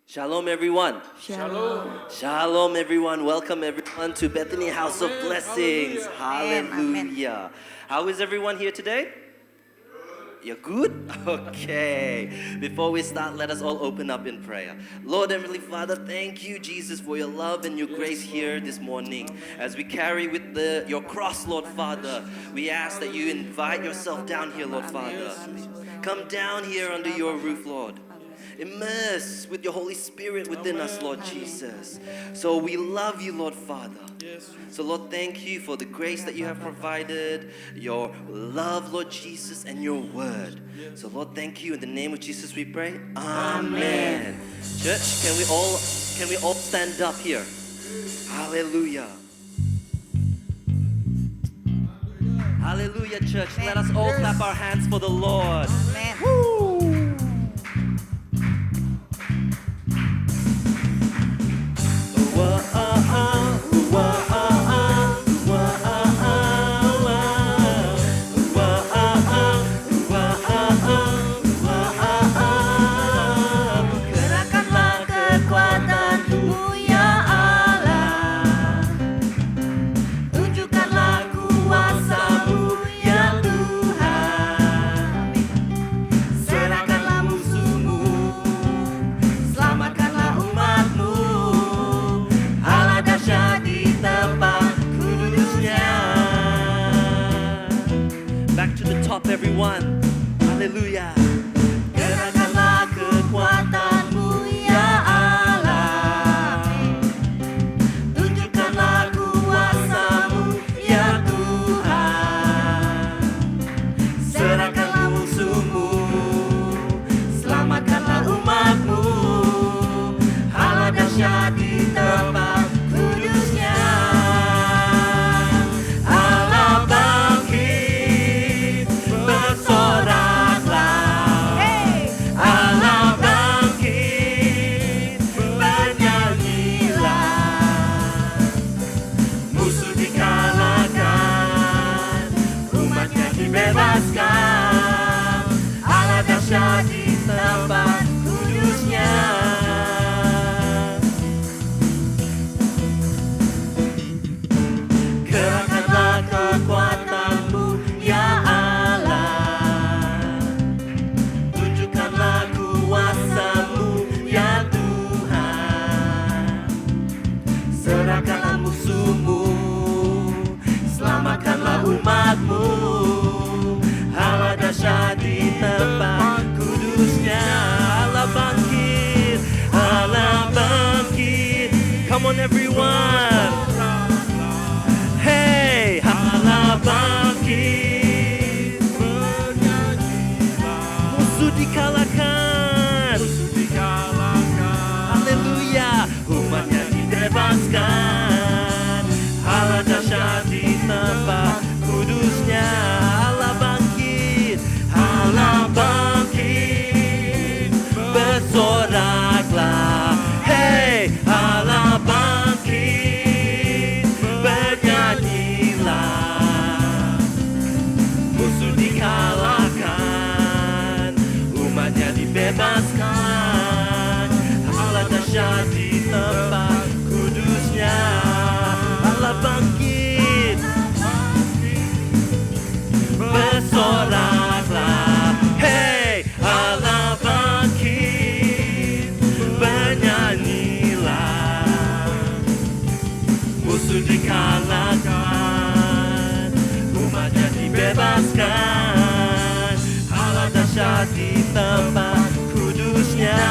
Shalom, everyone. Shalom. Shalom, everyone. Welcome, everyone, to Bethany House of Blessings. Amen. Hallelujah. How is everyone here today? You're good? Okay. Before we start, let us all open up in prayer. Lord Heavenly Father, thank you, Jesus, for your love and your grace here this morning. As we carry with your cross, Lord Father, we ask that you invite yourself down here, Lord Father. Come down here under your roof, Lord. Immerse with your Holy Spirit within us, Lord Jesus. So we love you, Lord Father. So Lord, thank you for the grace that you have provided, your love, Lord Jesus, and your word. So Lord, thank you. In the name of Jesus we pray. Amen. Church, can we all stand up here? Hallelujah. Hallelujah, church. Let us all clap our hands for the Lord. Amen. Woo! Gerakkanlah kekuatan-Mu ya Allah. Tunjukkanlah kuasa-Mu ya Tuhan. Serahkanlah musuh-Mu, selamatkanlah umat-Mu. Allah dahsyat di tempat kudusnya. Back to the top, everyone. Hallelujah. Gerakkanlah kekuatan-Mu ya Allah. Tunjukkanlah kuasa-Mu ya Tuhan. Serahkanlah musuh-Mu, selamatkanlah umat-Mu. Allah dahsyat di tempat kudusnya. Allah bangkit, bersoraklah. Allah bangkit, bernyanyilah. Musuh dikalahkan, umatnya dibebaskan. Allah dahsyat di tempat kudusnya. Gerakkanlah kekuatan-Mu ya Allah. Tunjukkanlah kuasa-Mu ya Tuhan. Serahkanlah musuh-Mu, selamatkanlah umat-Mu. Allah dahsyat di tempat kudusnya. Allah bangkit, Allah bangkit. Come on everyone. Hey, Allah bangkit, musuh dikalahkan. Haleluya, umatnya dibebaskan. Allah dahsyat di tempat kudusnya. Allah bangkit, Allah bangkit, bersoraklah. Hey, Allah bangkit, bernyanyilah. Musuh dikalahkan, umatnya dibebaskan. Allah dahsyat di tempat kudusnya. Allah bangkit, bersoraklah. Hey, Allah bangkit, bernyanyilah. Musuh dikalahkan, umatnya dibebaskan. Allah dahsyat di tempat kudusnya.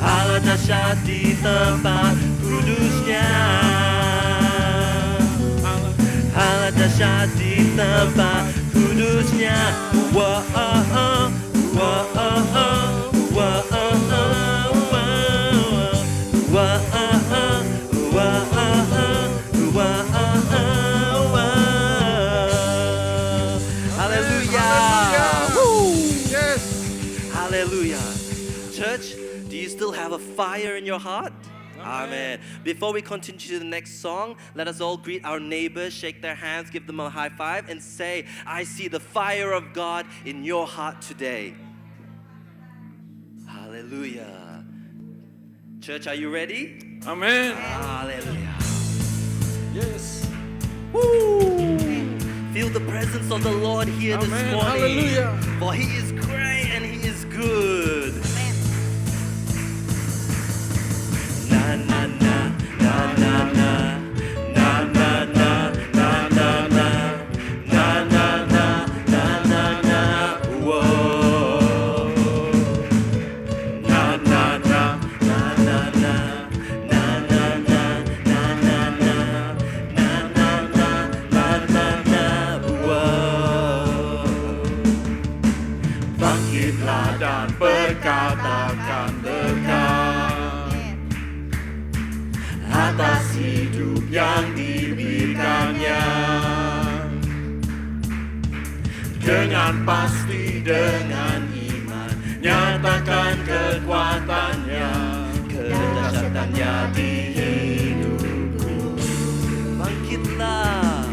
Allah dahsyat di tempat kudusnya. Allah dahsyat di tempat kudusnya. Wah, wah, wah, wah, Hallelujah. Woo. Yes. Hallelujah. Church, do you still have a fire in your heart? Amen. Before we continue to the next song, let us all greet our neighbors, shake their hands, give them a high five, and say, I see the fire of God in your heart today. Hallelujah. Church, are you ready? Amen. Hallelujah. Yes. Woo! Feel the presence of the Lord here this Amen. morning. Hallelujah. For He is great and He is good. Na na na na na na na na na na na na na na na na na. Whoa. Na na na na na na na na na na na na na na na. Whoa. Bangkitlah dan perkatakan berkat atas hidup yang diberikannya. Dengan pasti, dengan iman, nyatakan kekuatannya, kedahsyatannya di hidupku. Bangkitlah,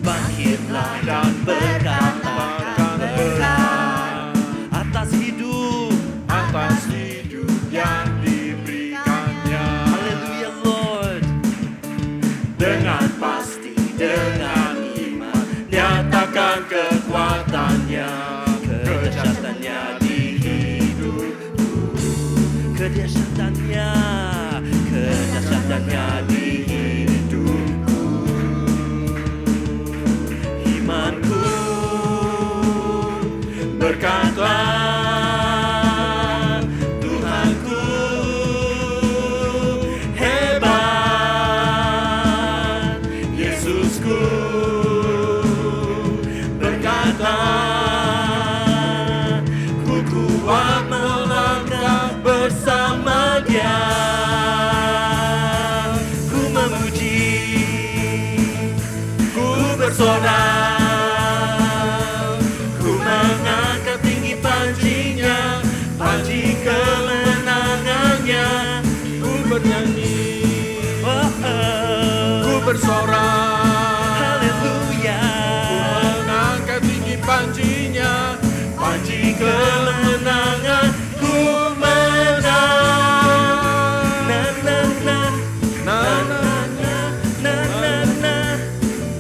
Bangkitlah dan berkatakan berkat atas hidup. yang diberikannya. Haleluya Lord. Dengan pasti, dengan iman, nyatakan kekuatannya, kedahsyatannya di hidupku. Kedahsyatannya di hidupku. imanku. Berkatlah Tuhanku hebat, Yesusku berkatlah, ku kuat melangkah bersama Dia, ku memuji, ku bersorak, ku mengangkat tinggi pancinya, panci kemenangannya, ku bernyanyi, ku bersorak, Haleluya. ku mengangkat tinggi pancinya, panci kemenangan, ku menang. Na na na Na na na na na na.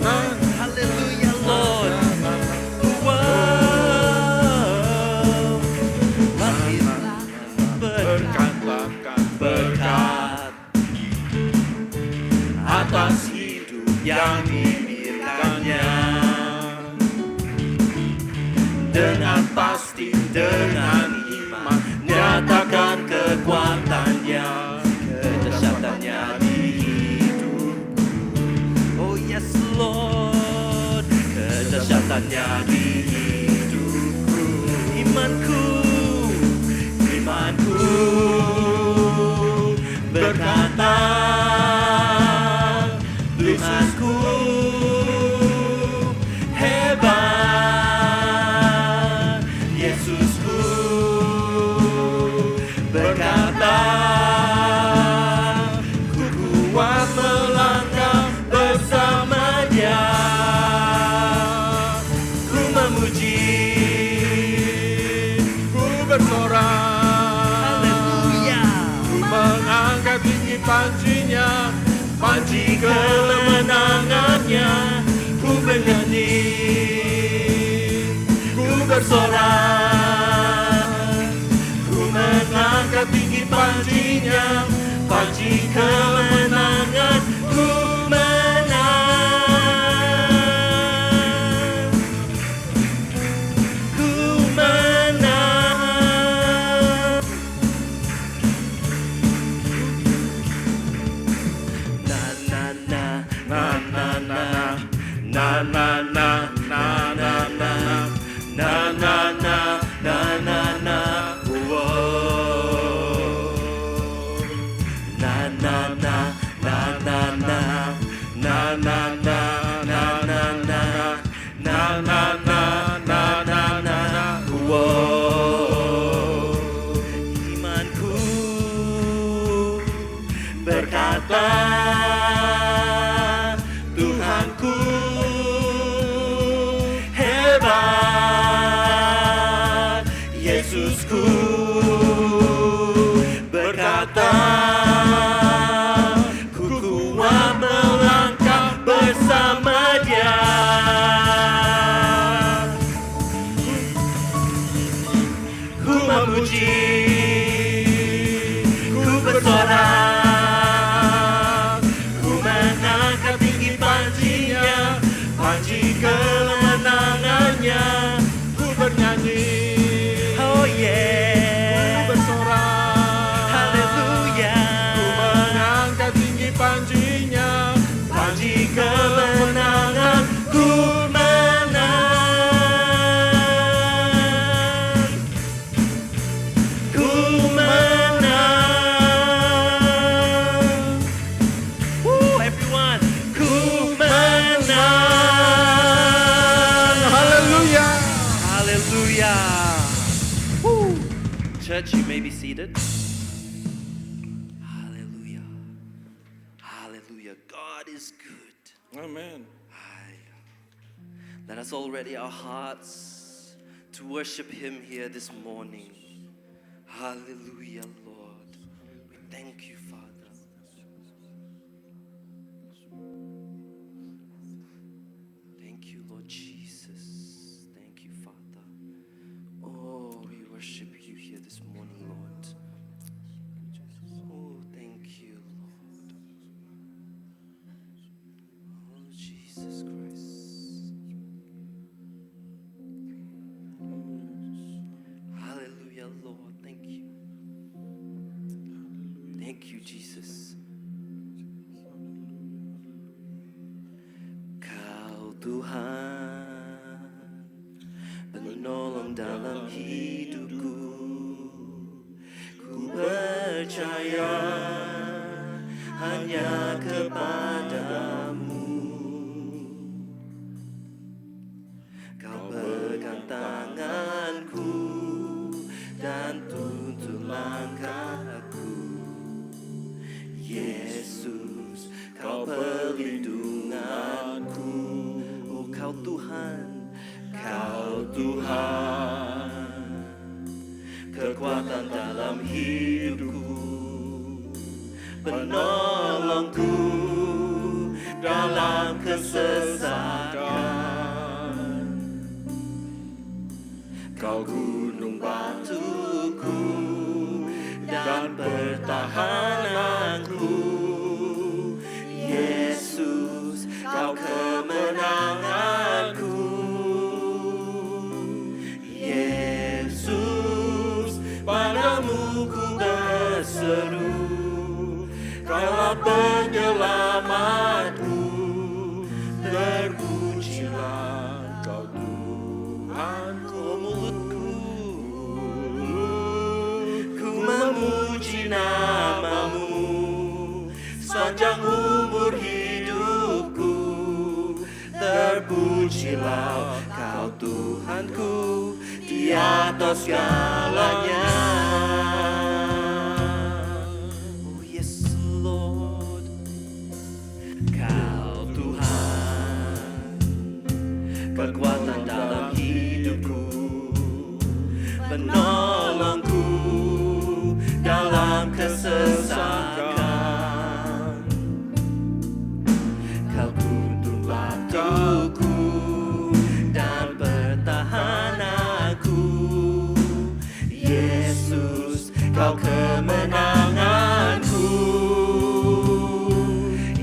na. Haleluya Lord. Wow. Bangkitlah, Berkatakan berkat atas hidup yang diberikannya. Dengan pasti, dengan iman, nyatakan kekuatannya, kedahsyatannya di hidupku. Oh yes Lord. Kedahsyatannya di hidupku. Imanku. Imanku berkata, Tuhanku hebat, Yesusku berkata, ku kuat melangkah bersama Dia, ku memuji, ku bersorak, Haleluya. ku mengangkat tinggi pancinya, panci kemenangannya, ku bernyanyi, ku bersorak, ku mengangkat tinggi pancinya, panci kemenangan, ku menang, ku menang. Na na na Na na na na na na na na na na na na na na na. Whoa. Na na na na na na na na na na na na na na na na na na. Whoa. imanku. Berkata, Tuhanku hebat, Yesusku memuji, ku bersorak, ku mengangkat tinggi panjinya, panji kemenangannya, ku bernyanyi, Oh yeah, ku bersorak, haleluya. ku mengangkat tinggi panjinya, panji kemenangan, ku menang, ku menang, Woo, everyone. ku menang. Haleluya. Hallelujah. Woo. Church, you may be seated. Hallelujah. Hallelujah. God is good. Amen. Let us all ready our hearts to worship Him here this morning. Hallelujah, Lord. We thank you, Father. Thank you, Lord Jesus. Thank you, Father. Oh, we worship you here this morning, Lord. Oh, thank you, Lord. Oh, Jesus Christ. Hallelujah, Lord. Thank you. Thank you, Jesus. Kau Tuhan, penolong dalam hidupku. Ku percaya hanya kepadamu. Kau pegang tanganku dan tuntun langkahku. Yesus, kau perlindunganku. Oh, kau Tuhan, kau Tuhan, kekuatan dalam hidupku, penolongku dalam kesesakan. Kau gunung batuku dan pertahananku. Yesus, kau kemenanganku. Yesus, padamu ku berseru. Kaulah penyelamatku. Terpujilah kau Tuhanku. Mulutku ku memuji namamu sepanjang umur hidupku. Terpujilah kau Tuhanku di atas segalanya. Oh yes Lord, kau Tuhan, kekuatan dalam hidupku, penolongku dalam kesesakan. Kau gunung batuku dan pertahananku. Yesus, kau kemenanganku.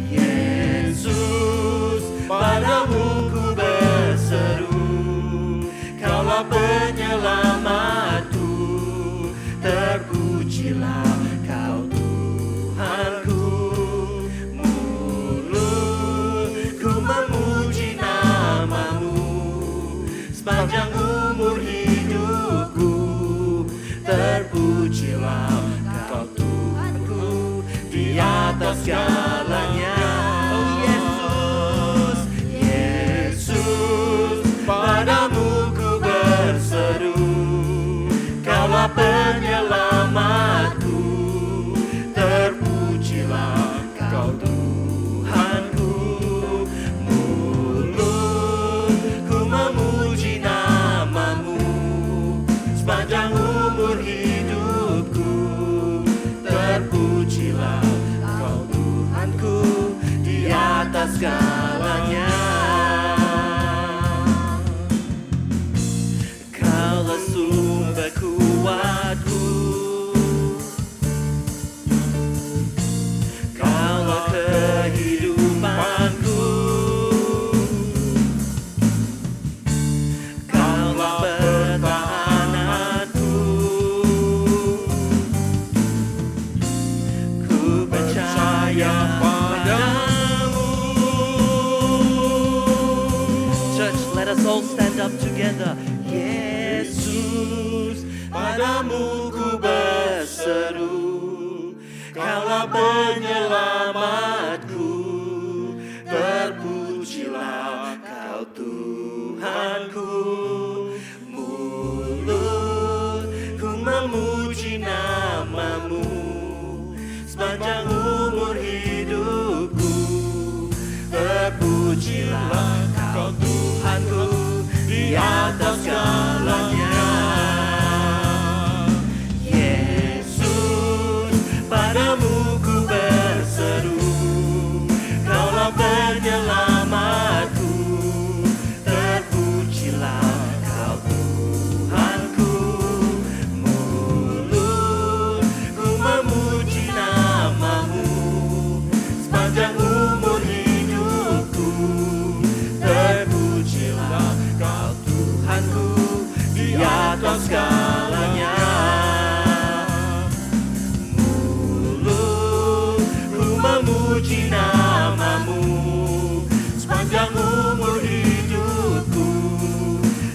Yesus, padamu ku berseru. Kaulah penyelamatku. Terpujilah kau Tuhanku. Mulutku memuji namamu sepanjang umur hidupku. Terpujilah kau Tuhanku di atas segalanya. Oh Yesus, Yesus, padamu ku berseru. Kaulah penyelamatku. berseru, Kaulah penyelamatku, terpujilah Kau Tuhanku. Mulutku memuji nama-Mu sepanjang umur hidupku, terpujilah Kau Tuhanku di atas segalanya. Yesus, padamu ku berseru, Kaulah penyelamatku, terpujilah Kau Tuhanku. Mulutku memuji nama-Mu sepanjang umur hidupku, terpujilah Kau Tuhanku di atas segalanya. Mulutku memuji nama-Mu sepanjang umur hidupku,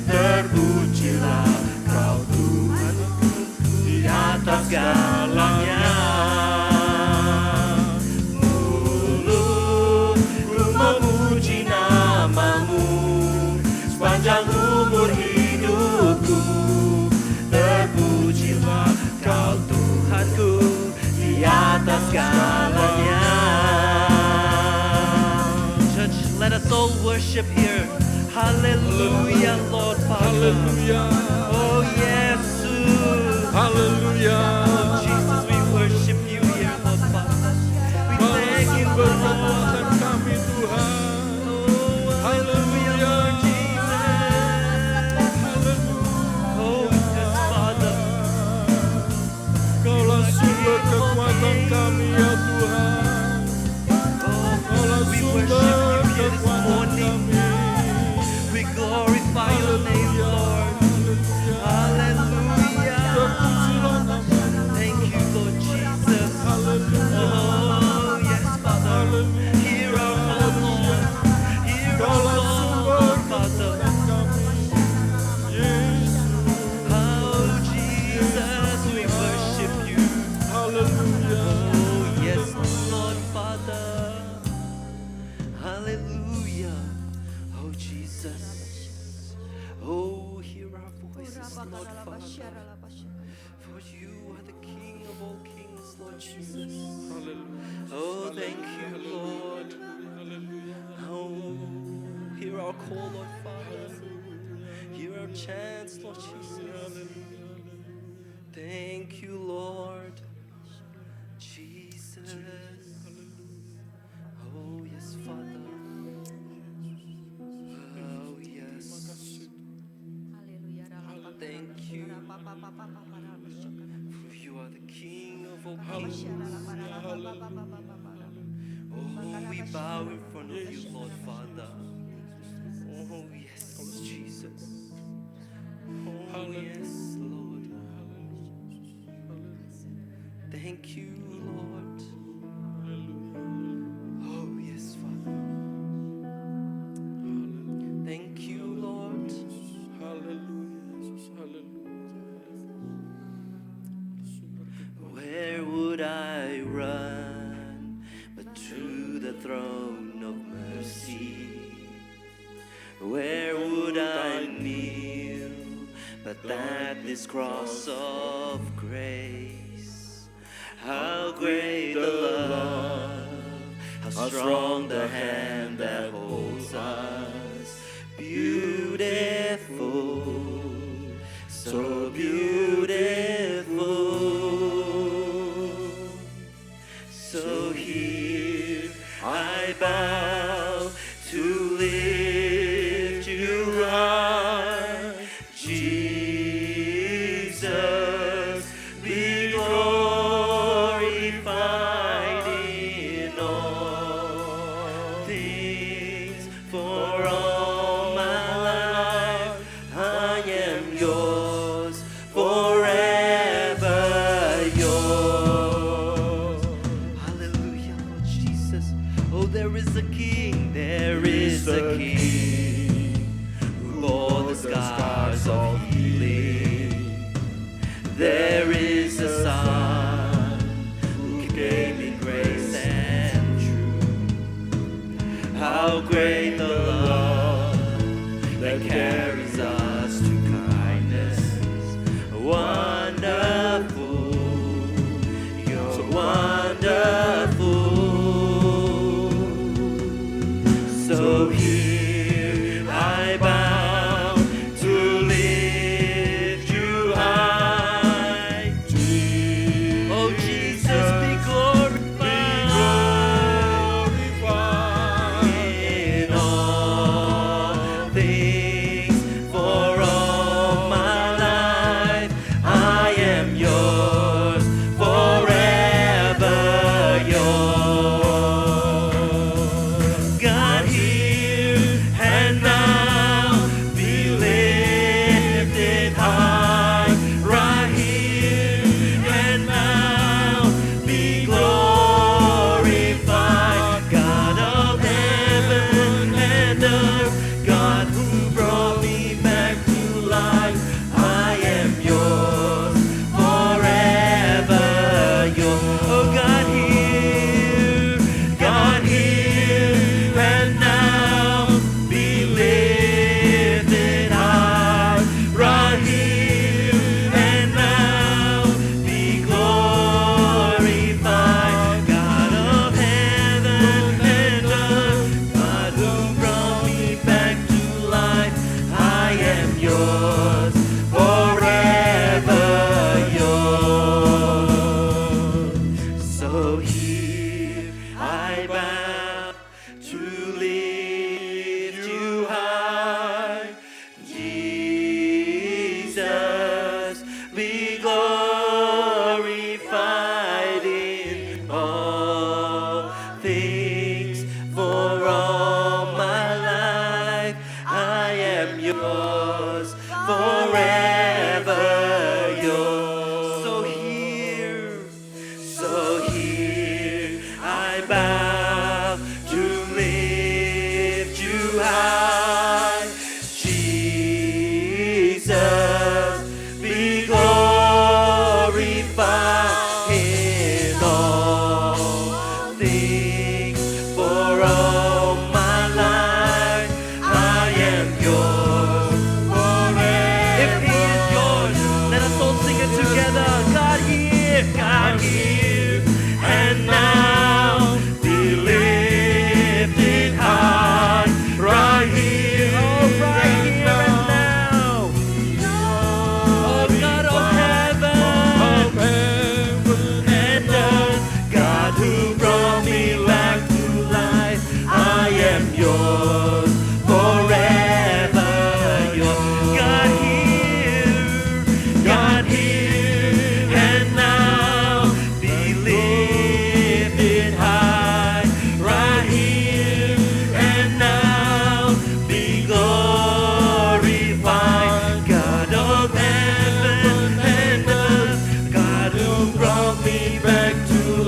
terpujilah Kau Tuhanku di atas segalanya. Mulutku memuji nama-Mu sepanjang umur hidupku, terpujilah Kau Tuhanku di atas segalanya. Church, let us all worship here. Hallelujah, Lord Father. Oh, Jesus. Haleluya. Oh, Jesus, we worship you here, Lord Father. We thank you, Berkekuatan Lord. kami Tuhan. Oh, hallelujah, Lord Jesus. Oh, yes, Father. Kaulah sumber kekuatan kami ya Tuhan. Kaulah We sumber worship you here this kekuatan morning. kami. We glorify your name, Lord. Hallelujah. Terpujilah nama-Mu. Thank you, Lord Jesus. Haleluya. Oh, yes, Father. Haleluya. Hear our call, Lord. Hear our Kaulah call, sumber Lord, Father. kekuatan kami. Yesus. Oh, Jesus, we worship you. Haleluya. Oh, yes, Lord, Father. Hallelujah. Oh, Jesus. Oh, hear our voices, Lord, Father. For you are the King of all kings, Lord Jesus. Oh, thank you, Lord. Oh, hear our call, Lord Father. Hear our chants, Lord Jesus. Thank you, Lord. Jesus. Oh, yes, Father. Oh, yes. Thank you. For you are the King of all kings. Oh, we bow in front of you, Lord Father. Oh, yes, Jesus. Oh, yes, Lord. Thank you, Lord. Oh, yes, Father. Thank you, Lord. Where would I run but to the throne of mercy? Where would I kneel but at this cross of grace? How great the love, how strong the hand that holds us. Beautiful, so beautiful. So here I bow to lift you high, Jesus.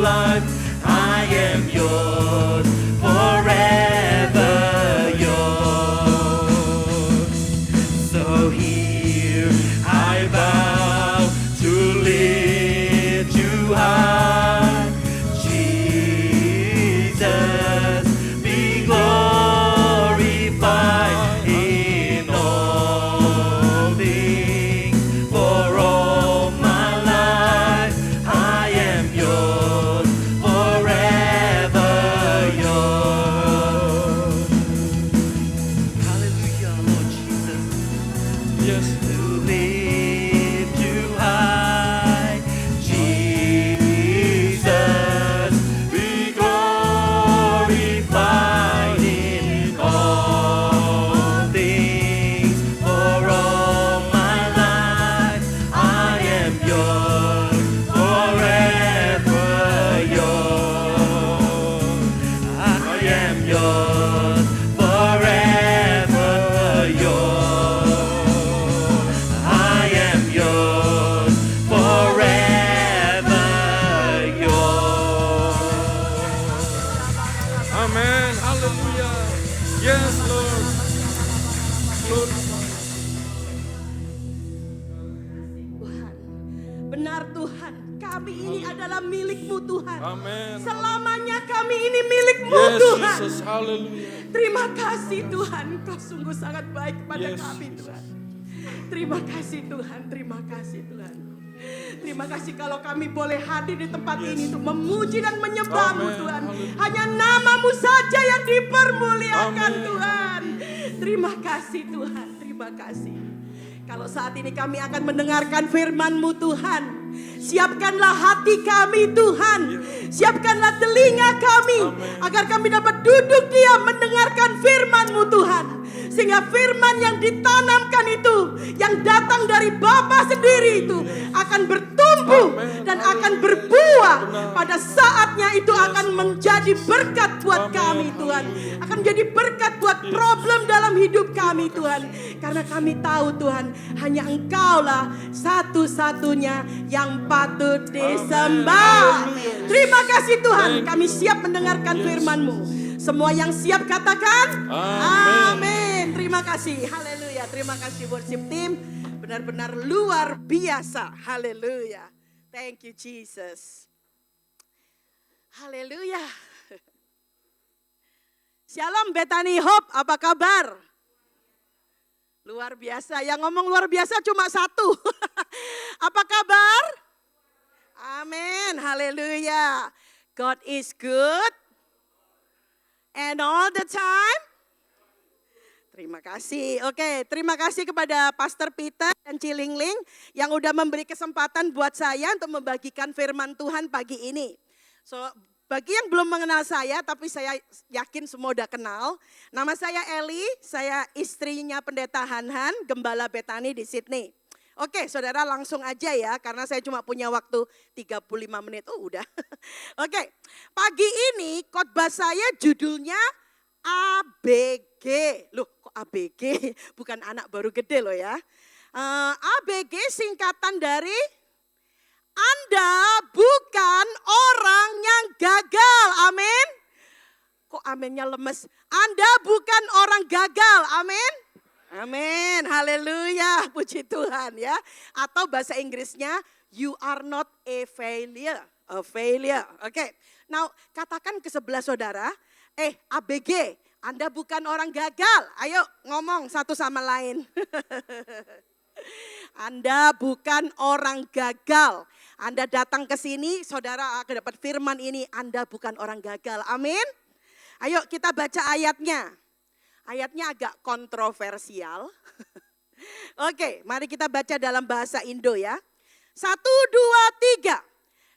life. I am yours, forever yours. So here I bow to lift you high. Jesus, be glorified in all things. For all my life I am yours, forever yours. Hallelujah, Lord Jesus. Yes. To lift you high, Jesus, be glorified in all things. For all my life I am yours, forever yours. I am yours, forever yours. I am yours, forever yours. Amen. Hallelujah. Yes, Lord. Lord. Tuhan, benar Tuhan, kami ini adalah milik-Mu Tuhan. Amen. Selamanya kami ini milik-Mu Yes, Tuhan. Jesus. Hallelujah. Terima kasih Tuhan, Kau sungguh sangat baik kepada Yes, kami Jesus. Tuhan. Terima kasih Tuhan, terima kasih Tuhan. Terima kasih kalau kami boleh hadir di tempat ini untuk memuji dan menyembah-Mu Amen. Tuhan. Haleluya. Hanya nama-Mu saja yang dipermuliakan Amen. Tuhan. Terima kasih Tuhan, terima kasih. Kalau saat ini kami akan mendengarkan firman-Mu Tuhan. Siapkanlah hati kami Tuhan. Siapkanlah telinga kami. Agar kami dapat duduk diam mendengarkan firman-Mu Tuhan. Sehingga firman yang ditanamkan itu, yang datang dari Bapa sendiri itu akan bertumbuh dan akan berbuah. Pada saatnya itu akan menjadi berkat buat kami Tuhan. Akan menjadi berkat buat problem dalam hidup kami Tuhan. Karena kami tahu Tuhan, hanya Engkaulah satu-satunya yang patut disembah. Terima kasih Tuhan, kami siap mendengarkan firman-Mu. Semua yang siap katakan amin. Terima kasih, haleluya. Terima kasih worship team, benar-benar luar biasa. Haleluya. Thank you Jesus. Haleluya. Shalom Bethany Hope, apa kabar? Luar biasa, yang ngomong luar biasa cuma satu. Apa kabar? Amin, haleluya. God is good. And all the time. Terima kasih. Oke, terima kasih kepada Pastor Peter dan Cilingling yang udah memberi kesempatan buat saya untuk membagikan firman Tuhan pagi ini. So, bagi yang belum mengenal saya, tapi saya yakin semua udah kenal. Nama saya Eli, saya istrinya Pendeta Hanhan, Gembala Bethany di Sydney. Oke, saudara langsung aja ya, karena saya cuma punya waktu 35 menit. Oh udah. Oke, pagi ini khotbah saya judulnya ABG. Loh kok ABG? Bukan anak baru gede loh ya. ABG singkatan dari Anda bukan orang yang gagal. Amin. Kok aminnya lemes? Anda bukan orang gagal. Amin. Amin, haleluya, puji Tuhan ya. Atau bahasa Inggrisnya, you are not a failure. A failure, oke. Now, katakan ke sebelah saudara, ABG, Anda bukan orang gagal. Ayo ngomong satu sama lain. Anda bukan orang gagal. Anda datang ke sini, saudara akan dapat firman ini, Anda bukan orang gagal. Amin. Ayo kita baca ayatnya. Ayatnya agak kontroversial. Oke, mari kita baca dalam bahasa Indo ya. 1, 2, 3.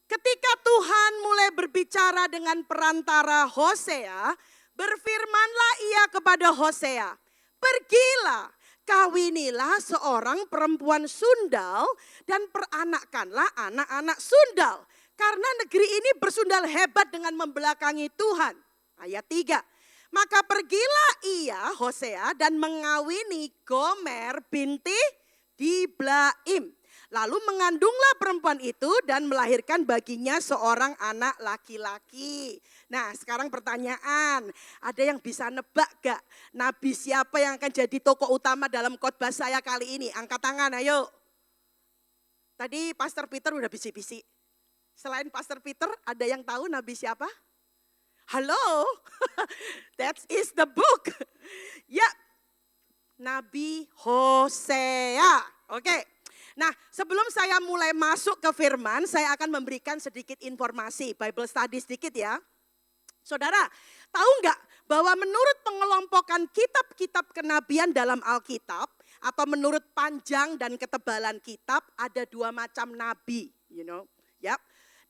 Ketika Tuhan mulai berbicara dengan perantara Hosea, berfirmanlah ia kepada Hosea, pergilah, kawinilah seorang perempuan sundal dan peranakanlah anak-anak sundal. Karena negeri ini bersundal hebat dengan membelakangi Tuhan. Ayat 3. Maka pergilah ia, Hosea, dan mengawini Gomer binti Diblaim. Lalu mengandunglah perempuan itu dan melahirkan baginya seorang anak laki-laki. Nah sekarang pertanyaan, ada yang bisa nebak gak? Nabi siapa yang akan jadi tokoh utama dalam khotbah saya kali ini? Angkat tangan ayo. Tadi Pastor Peter udah bisik-bisik. Selain Pastor Peter ada yang tahu Nabi siapa? Halo, that is the book. Ya, Nabi Hosea. Oke. Nah, sebelum saya mulai masuk ke firman, saya akan memberikan sedikit informasi, Bible study sedikit ya. Saudara, tahu nggak bahwa menurut pengelompokan kitab-kitab kenabian dalam Alkitab, atau menurut panjang dan ketebalan kitab, ada 2 macam nabi, Yap.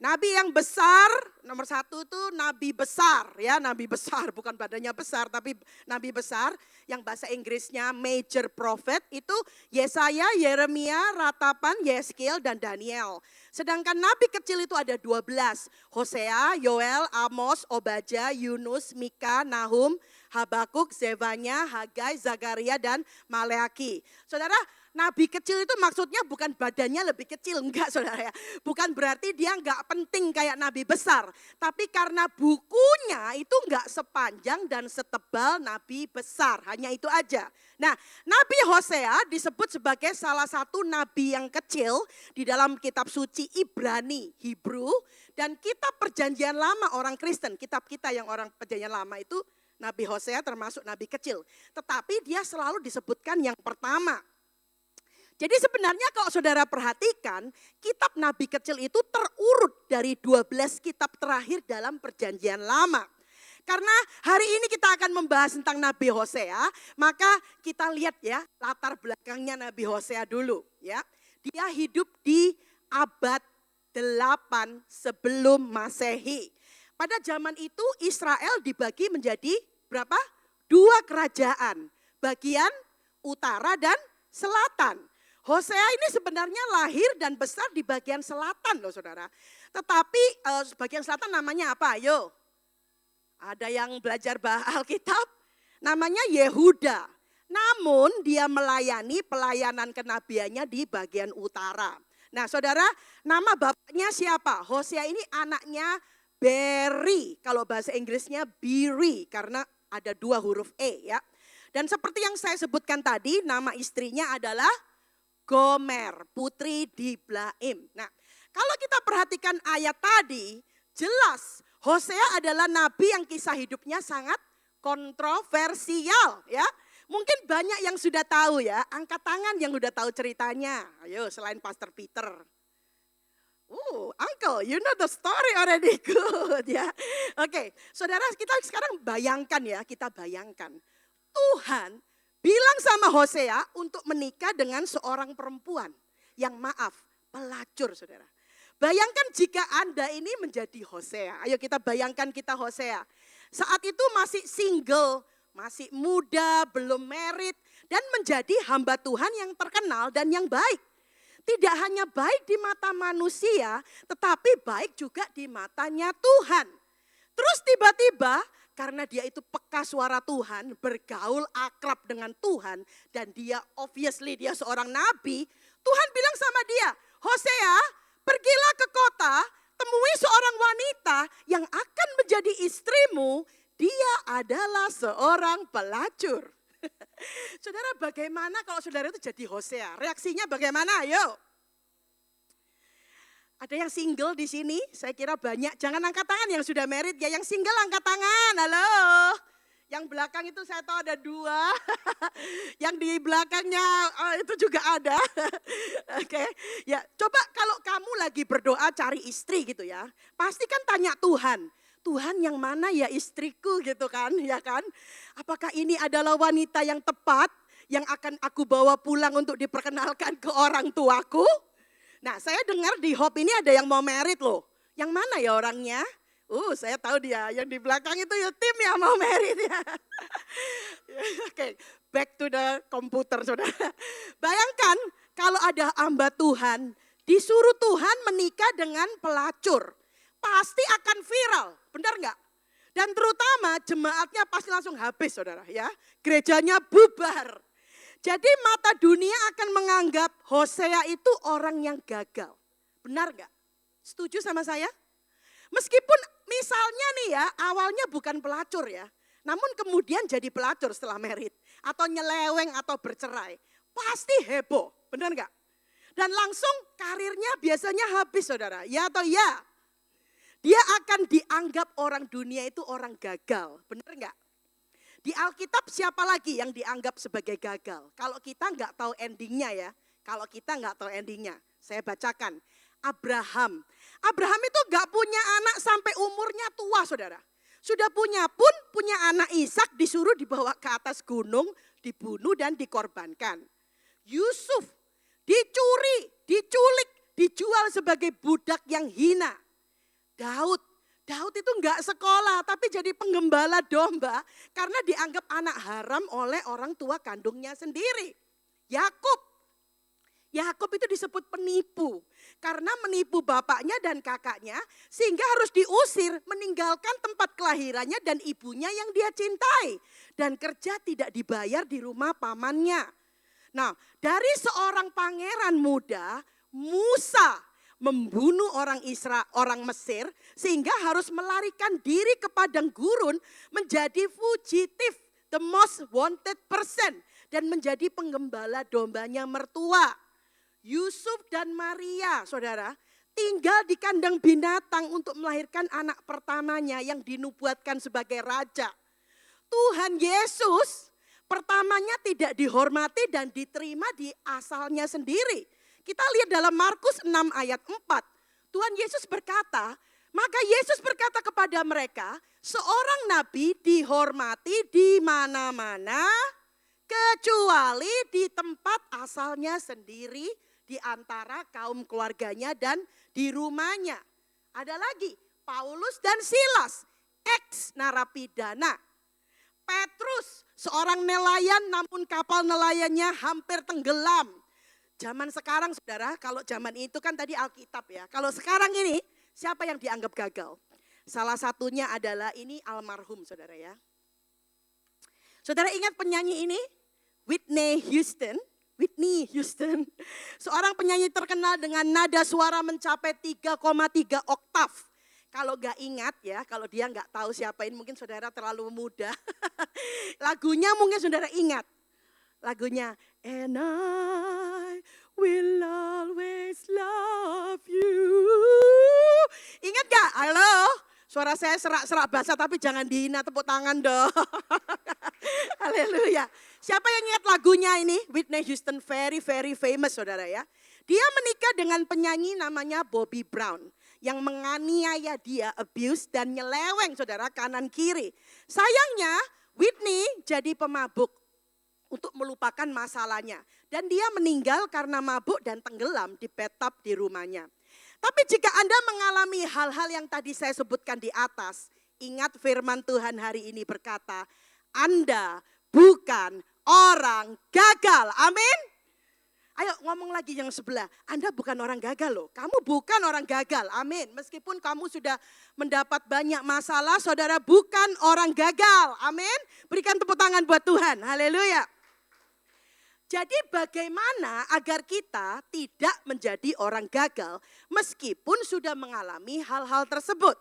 Nabi yang besar, nomor 1 itu nabi besar, ya nabi besar, bukan badannya besar, tapi nabi besar, yang bahasa Inggrisnya major prophet, itu Yesaya, Yeremia, Ratapan, Yeskiel, dan Daniel. Sedangkan nabi kecil itu ada 12, Hosea, Yoel, Amos, Obadja, Yunus, Mika, Nahum, Habakuk, Zefanya, Hagai, Zakaria, dan Maleaki. Saudara, nabi kecil itu maksudnya bukan badannya lebih kecil, enggak saudara ya. Bukan berarti dia enggak penting kayak nabi besar. Tapi karena bukunya itu enggak sepanjang dan setebal nabi besar. Hanya itu aja. Nah, Nabi Hosea disebut sebagai salah satu nabi yang kecil di dalam kitab suci Ibrani, Hebrew. Dan kitab perjanjian lama orang Kristen, kitab kita yang orang perjanjian lama itu Nabi Hosea termasuk nabi kecil. Tetapi dia selalu disebutkan yang pertama. Jadi sebenarnya kalau saudara perhatikan, kitab nabi kecil itu terurut dari 12 kitab terakhir dalam perjanjian lama. Karena hari ini kita akan membahas tentang Nabi Hosea, maka kita lihat ya latar belakangnya Nabi Hosea dulu ya. Dia hidup di abad 8 sebelum Masehi. Pada zaman itu Israel dibagi menjadi berapa? 2 kerajaan, bagian utara dan selatan. Hosea ini sebenarnya lahir dan besar di bagian selatan loh saudara. Tetapi bagian selatan namanya apa? Ayo. Ada yang belajar Alkitab? Namanya Yehuda. Namun dia melayani pelayanan kenabiannya di bagian utara. Nah saudara, nama bapaknya siapa? Hosea ini anaknya Beri. Kalau bahasa Inggrisnya Biri karena ada 2 huruf E ya. Dan seperti yang saya sebutkan tadi, nama istrinya adalah Gomer, putri Diblaim. Nah, kalau kita perhatikan ayat tadi, jelas Hosea adalah nabi yang kisah hidupnya sangat kontroversial ya. Mungkin banyak yang sudah tahu ya, angkat tangan yang sudah tahu ceritanya. Ayo selain Pastor Peter. Uncle, you know the story already, good ya. Oke, saudara kita sekarang bayangkan ya, kita bayangkan. Tuhan bilang sama Hosea untuk menikah dengan seorang perempuan yang maaf, pelacur saudara. Bayangkan jika Anda ini menjadi Hosea. Ayo kita bayangkan kita Hosea. Saat itu masih single, masih muda, belum married. Dan menjadi hamba Tuhan yang terkenal dan yang baik. Tidak hanya baik di mata manusia, tetapi baik juga di matanya Tuhan. Terus tiba-tiba karena dia itu peka suara Tuhan, bergaul akrab dengan Tuhan. Dan dia obviously dia seorang nabi. Tuhan bilang sama dia, Hosea pergilah ke kota, temui seorang wanita yang akan menjadi istrimu. Dia adalah seorang pelacur. Saudara bagaimana kalau saudara itu jadi Hosea? Reaksinya bagaimana? Ayo. Ada yang single di sini? Saya kira banyak. Jangan angkat tangan yang sudah married ya. Yang single angkat tangan. Halo. Yang belakang itu saya tahu ada 2. Yang di belakangnya itu juga ada. Oke. Ya, coba kalau kamu lagi berdoa cari istri gitu ya. Pasti kan tanya Tuhan. Tuhan yang mana ya istriku gitu kan, ya kan? Apakah ini adalah wanita yang tepat yang akan aku bawa pulang untuk diperkenalkan ke orang tuaku? Nah, saya dengar di Hope ini ada yang mau married loh. Yang mana ya orangnya? Saya tahu dia. Yang di belakang itu ya tim yang mau married ya. Oke, back to the komputer saudara. Bayangkan kalau ada hamba Tuhan, disuruh Tuhan menikah dengan pelacur. Pasti akan viral, benar enggak? Dan terutama jemaatnya pasti langsung habis saudara ya. Gerejanya bubar. Jadi mata dunia akan menganggap Hosea itu orang yang gagal. Benar gak? Setuju sama saya? Meskipun misalnya nih ya, awalnya bukan pelacur ya. Namun kemudian jadi pelacur setelah merit. Atau nyeleweng atau bercerai. Pasti heboh, benar gak? Dan langsung karirnya biasanya habis saudara, ya atau ya? Dia akan dianggap orang dunia itu orang gagal, benar gak? Di Alkitab siapa lagi yang dianggap sebagai gagal? Kalau kita nggak tahu endingnya ya, kalau kita nggak tahu endingnya, saya bacakan. Abraham. Abraham itu nggak punya anak sampai umurnya tua saudara. Sudah punya pun, punya anak Ishak disuruh dibawa ke atas gunung, dibunuh dan dikorbankan. Yusuf dicuri, diculik, dijual sebagai budak yang hina. Daud itu enggak sekolah tapi jadi penggembala domba karena dianggap anak haram oleh orang tua kandungnya sendiri. Yakub itu disebut penipu karena menipu bapaknya dan kakaknya sehingga harus diusir meninggalkan tempat kelahirannya dan ibunya yang dia cintai dan kerja tidak dibayar di rumah pamannya. Nah, dari seorang pangeran muda, Musa membunuh orang Mesir sehingga harus melarikan diri ke padang gurun menjadi fugitif, the most wanted person dan menjadi penggembala dombanya mertua. Yusuf dan Maria, saudara, tinggal di kandang binatang untuk melahirkan anak pertamanya yang dinubuatkan sebagai raja. Tuhan Yesus pertamanya tidak dihormati dan diterima di asalnya sendiri. Kita lihat dalam Markus 6 ayat 4. Tuhan Yesus berkata, maka Yesus berkata kepada mereka, seorang nabi dihormati di mana-mana kecuali di tempat asalnya sendiri, di antara kaum keluarganya dan di rumahnya. Ada lagi, Paulus dan Silas, ex narapidana. Petrus, seorang nelayan namun kapal nelayannya hampir tenggelam. Zaman sekarang saudara, kalau zaman itu kan tadi Alkitab ya. Kalau sekarang ini siapa yang dianggap gagal? Salah satunya adalah ini almarhum saudara ya. Saudara ingat penyanyi ini? Whitney Houston. Seorang penyanyi terkenal dengan nada suara mencapai 3,3 oktav. Kalau gak ingat ya, kalau dia gak tahu siapa ini mungkin saudara terlalu muda. Lagunya mungkin saudara ingat. Lagunya, and I will always love you. Ingat gak? Halo? Suara saya serak-serak basah tapi jangan dihina, tepuk tangan dong. Haleluya. Siapa yang ingat lagunya ini? Whitney Houston, very famous saudara ya. Dia menikah dengan penyanyi namanya Bobby Brown. Yang menganiaya dia, abuse dan nyeleweng saudara kanan kiri. Sayangnya Whitney jadi pemabuk untuk melupakan masalahnya. Dan dia meninggal karena mabuk dan tenggelam di bathtub di rumahnya. Tapi jika Anda mengalami hal-hal yang tadi saya sebutkan di atas, ingat firman Tuhan hari ini berkata, Anda bukan orang gagal. Amin. Ayo ngomong lagi yang sebelah, Anda bukan orang gagal loh. Kamu bukan orang gagal, amin. Meskipun kamu sudah mendapat banyak masalah, saudara bukan orang gagal, amin. Berikan tepuk tangan buat Tuhan, haleluya. Jadi bagaimana agar kita tidak menjadi orang gagal meskipun sudah mengalami hal-hal tersebut.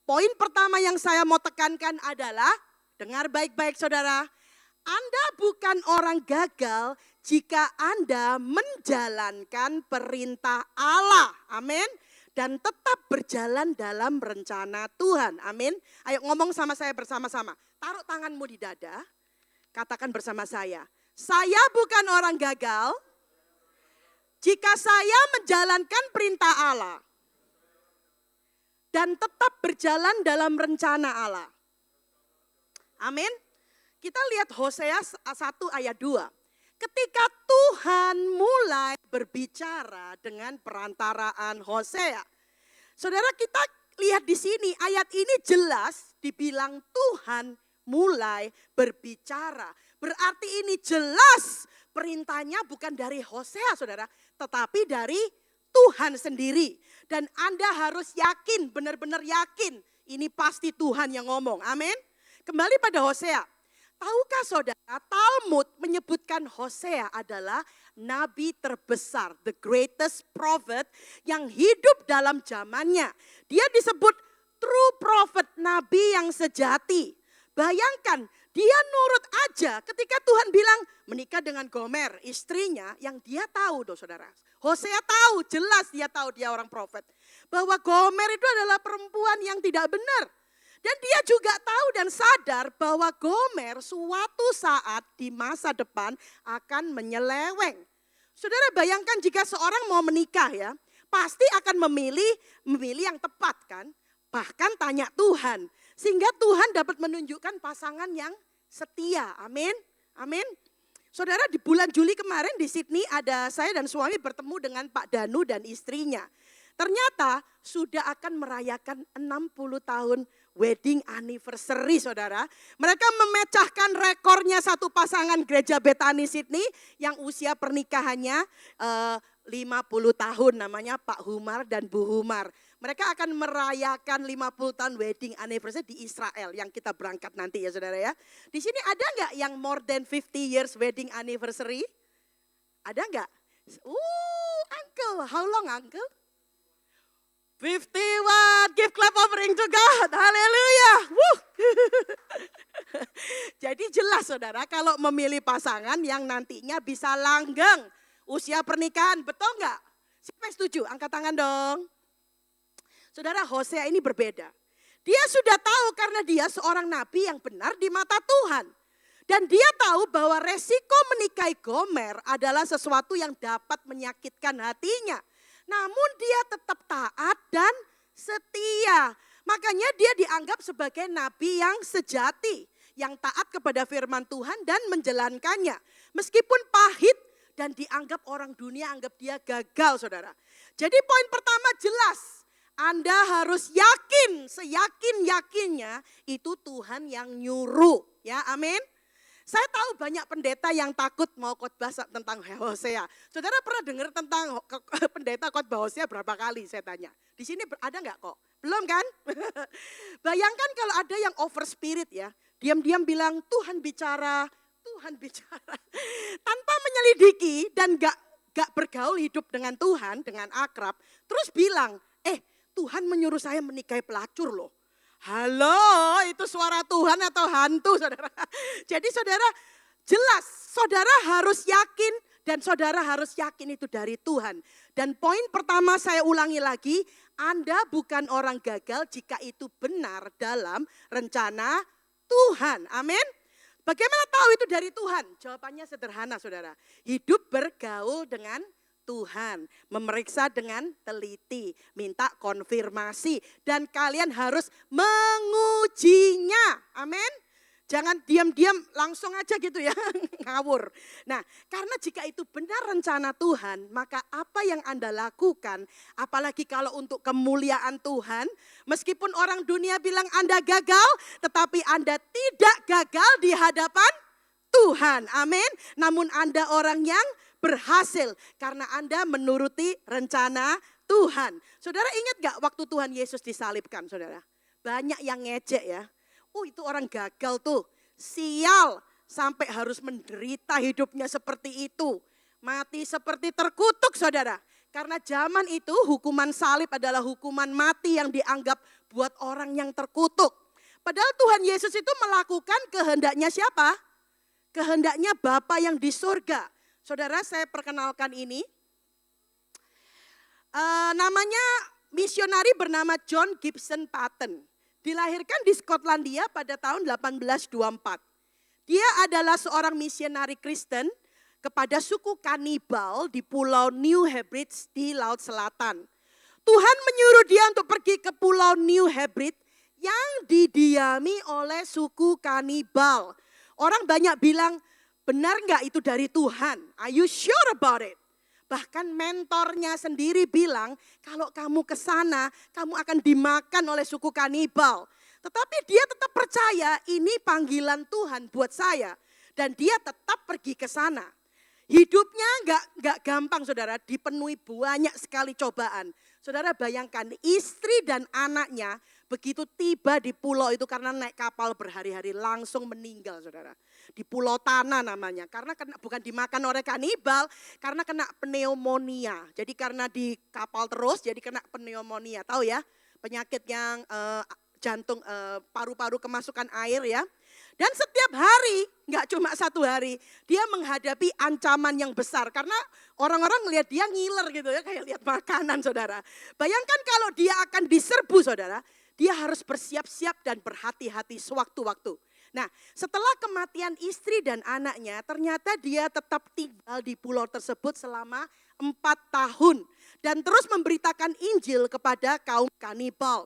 Poin pertama yang saya mau tekankan adalah, dengar baik-baik saudara, Anda bukan orang gagal jika Anda menjalankan perintah Allah, amin. Dan tetap berjalan dalam rencana Tuhan, amin. Ayo ngomong sama saya bersama-sama, taruh tanganmu di dada, katakan bersama saya bukan orang gagal jika saya menjalankan perintah Allah dan tetap berjalan dalam rencana Allah. Amin. Kita lihat Hosea 1 ayat 2. Ketika Tuhan mulai berbicara dengan perantaraan Hosea. Saudara kita lihat di sini ayat ini jelas dibilang Tuhan mulai berbicara. Berarti ini jelas perintahnya bukan dari Hosea saudara, tetapi dari Tuhan sendiri. Dan Anda harus yakin, benar-benar yakin ini pasti Tuhan yang ngomong. Amin. Kembali pada Hosea. Tahukah saudara, Talmud menyebutkan Hosea adalah nabi terbesar, the greatest prophet yang hidup dalam zamannya. Dia disebut true prophet, nabi yang sejati. Bayangkan, dia nurut aja ketika Tuhan bilang menikah dengan Gomer, istrinya, yang dia tahu loh saudara. Hosea tahu, jelas dia tahu, dia orang prophet. Bahwa Gomer itu adalah perempuan yang tidak benar. Dan dia juga tahu dan sadar bahwa Gomer suatu saat di masa depan akan menyeleweng. Saudara bayangkan jika seorang mau menikah ya, pasti akan memilih yang tepat kan. Bahkan tanya Tuhan, sehingga Tuhan dapat menunjukkan pasangan yang setia. Amin, amin. Saudara di bulan Juli kemarin di Sydney ada saya dan suami bertemu dengan Pak Danu dan istrinya. Ternyata sudah akan merayakan 60 tahun wedding anniversary saudara. Mereka memecahkan rekornya satu pasangan gereja Betani Sydney yang usia pernikahannya 50 tahun, namanya Pak Humar dan Bu Humar. Mereka akan merayakan 50 tahun wedding anniversary di Israel yang kita berangkat nanti ya saudara ya. Di sini ada nggak yang more than 50 years wedding anniversary? Ada nggak? Uncle, how long uncle? 51, give clap offering to God, haleluya. Jadi jelas saudara kalau memilih pasangan yang nantinya bisa langgeng usia pernikahan, betul nggak? Siapa yang setuju? Angkat tangan dong. Saudara Hosea ini berbeda. Dia sudah tahu karena dia seorang nabi yang benar di mata Tuhan. Dan dia tahu bahwa resiko menikahi Gomer adalah sesuatu yang dapat menyakitkan hatinya. Namun dia tetap taat dan setia. Makanya dia dianggap sebagai nabi yang sejati. Yang taat kepada firman Tuhan dan menjalankannya. Meskipun pahit dan dianggap orang dunia anggap dia gagal saudara. Jadi poin pertama jelas. Anda harus yakin, seyakin-yakinnya itu Tuhan yang nyuruh. Ya amin. Saya tahu banyak pendeta yang takut mau khotbah tentang Hosea. Saudara pernah dengar tentang pendeta khotbah Hosea berapa kali saya tanya? Di sini ada nggak kok? Belum kan? Bayangkan kalau ada yang over spirit ya. Diam-diam bilang Tuhan bicara. Tanpa menyelidiki dan gak bergaul hidup dengan Tuhan, dengan akrab. Terus bilang, Tuhan menyuruh saya menikahi pelacur loh. Halo, itu suara Tuhan atau hantu saudara? Jadi saudara jelas, saudara harus yakin dan saudara harus yakin itu dari Tuhan. Dan poin pertama saya ulangi lagi, Anda bukan orang gagal jika itu benar dalam rencana Tuhan. Amin. Bagaimana tahu itu dari Tuhan? Jawabannya sederhana saudara. Hidup bergaul dengan Tuhan, memeriksa dengan teliti, minta konfirmasi dan kalian harus mengujinya. Amin. Jangan diam-diam langsung aja gitu ya, ngawur. Nah, karena jika itu benar rencana Tuhan, maka apa yang Anda lakukan, apalagi kalau untuk kemuliaan Tuhan, meskipun orang dunia bilang Anda gagal, tetapi Anda tidak gagal di hadapan Tuhan. Amin. Namun Anda orang yang berhasil karena Anda menuruti rencana Tuhan. Saudara ingat gak waktu Tuhan Yesus disalibkan saudara? Banyak yang ngejek ya. Itu orang gagal tuh, sial sampai harus menderita hidupnya seperti itu. Mati seperti terkutuk saudara. Karena zaman itu hukuman salib adalah hukuman mati yang dianggap buat orang yang terkutuk. Padahal Tuhan Yesus itu melakukan kehendaknya siapa? Kehendaknya Bapa yang di surga. Saudara saya perkenalkan ini. Namanya misionari bernama John Gibson Paton. Dilahirkan di Skotlandia pada tahun 1824. Dia adalah seorang misionari Kristen kepada suku kanibal di pulau New Hebrides di Laut Selatan. Tuhan menyuruh dia untuk pergi ke pulau New Hebrides yang didiami oleh suku kanibal. Orang banyak bilang, benar nggak itu dari Tuhan? Are you sure about it? Bahkan mentornya sendiri bilang, kalau kamu ke sana, kamu akan dimakan oleh suku kanibal. Tetapi dia tetap percaya ini panggilan Tuhan buat saya. Dan dia tetap pergi ke sana. Hidupnya nggak gampang saudara, dipenuhi banyak sekali cobaan. Saudara bayangkan istri dan anaknya begitu tiba di pulau itu karena naik kapal berhari-hari langsung meninggal saudara. Di Pulau Tanah namanya, karena bukan dimakan oleh kanibal, karena kena pneumonia. Jadi karena di kapal terus jadi kena pneumonia, tahu ya? Penyakit yang jantung, paru-paru kemasukan air ya. Dan setiap hari, nggak cuma satu hari, dia menghadapi ancaman yang besar. Karena orang-orang ngelihat dia ngiler gitu ya, kayak lihat makanan saudara. Bayangkan kalau dia akan diserbu saudara, dia harus bersiap-siap dan berhati-hati sewaktu-waktu. Nah, setelah kematian istri dan anaknya, ternyata dia tetap tinggal di pulau tersebut selama 4 tahun. Dan terus memberitakan Injil kepada kaum kanibal.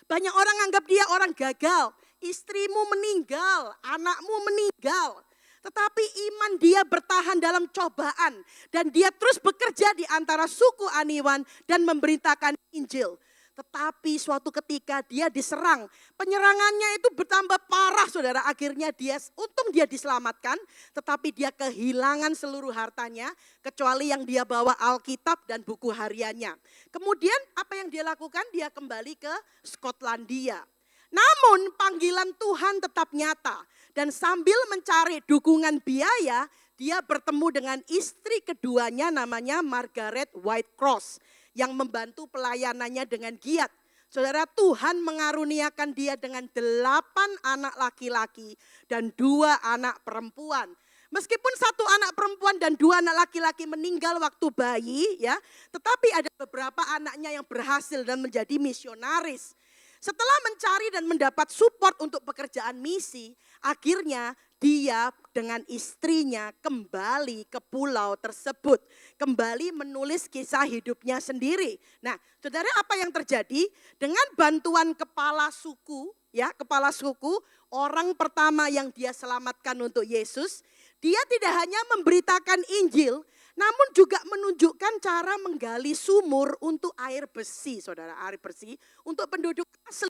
Banyak orang anggap dia orang gagal. Istrimu meninggal, anakmu meninggal. Tetapi iman dia bertahan dalam cobaan. Dan dia terus bekerja di antara suku Aniwan dan memberitakan Injil. Tetapi suatu ketika dia diserang. Penyerangannya itu bertambah parah saudara. Akhirnya untung dia diselamatkan. Tetapi dia kehilangan seluruh hartanya. Kecuali yang dia bawa Alkitab dan buku hariannya. Kemudian apa yang dia lakukan? Dia kembali ke Skotlandia. Namun panggilan Tuhan tetap nyata. Dan sambil mencari dukungan biaya, dia bertemu dengan istri keduanya namanya Margaret Whitecross. Yang membantu pelayanannya dengan giat. Saudara, Tuhan mengaruniakan dia dengan 8 anak laki-laki dan 2 anak perempuan. Meskipun 1 anak perempuan dan 2 anak laki-laki meninggal waktu bayi ya, tetapi ada beberapa anaknya yang berhasil dan menjadi misionaris. Setelah mencari dan mendapat support untuk pekerjaan misi, akhirnya dia dengan istrinya kembali ke pulau tersebut. Kembali menulis kisah hidupnya sendiri. Nah, saudara, apa yang terjadi? Dengan bantuan kepala suku, orang pertama yang dia selamatkan untuk Yesus, dia tidak hanya memberitakan Injil, namun juga menunjukkan cara menggali sumur untuk air bersih, saudara, air bersih untuk penduduk asli.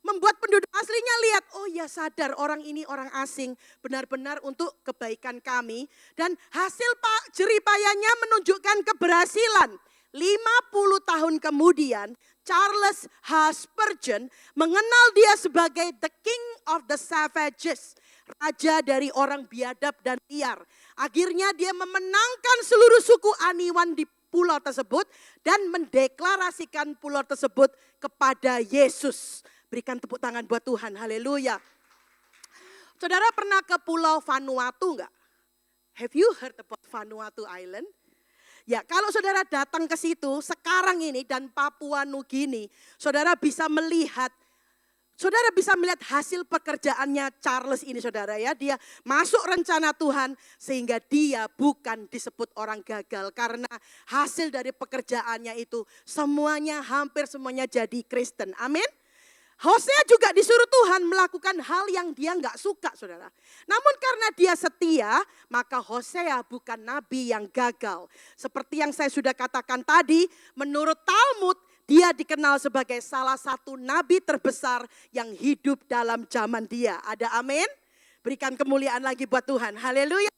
Membuat penduduk aslinya lihat, oh ya sadar orang ini orang asing, benar-benar untuk kebaikan kami. Dan hasil jeripayanya menunjukkan keberhasilan. 50 tahun kemudian, Charles H. Spurgeon mengenal dia sebagai the King of the Savages. Raja dari orang biadab dan liar. Akhirnya dia memenangkan seluruh suku Aniwan di pulau tersebut dan mendeklarasikan pulau tersebut kepada Yesus. Berikan tepuk tangan buat Tuhan, haleluya. Saudara pernah ke pulau Vanuatu enggak? Have you heard about Vanuatu Island? Ya, kalau saudara datang ke situ sekarang ini dan Papua Nugini, saudara bisa melihat hasil pekerjaannya Charles ini saudara ya. Dia masuk rencana Tuhan sehingga dia bukan disebut orang gagal. Karena hasil dari pekerjaannya itu hampir semuanya jadi Kristen. Amin. Hosea juga disuruh Tuhan melakukan hal yang dia enggak suka saudara. Namun karena dia setia, maka Hosea bukan nabi yang gagal. Seperti yang saya sudah katakan tadi, menurut Talmud, dia dikenal sebagai salah satu nabi terbesar yang hidup dalam zaman dia. Ada amin? Berikan kemuliaan lagi buat Tuhan. Haleluya.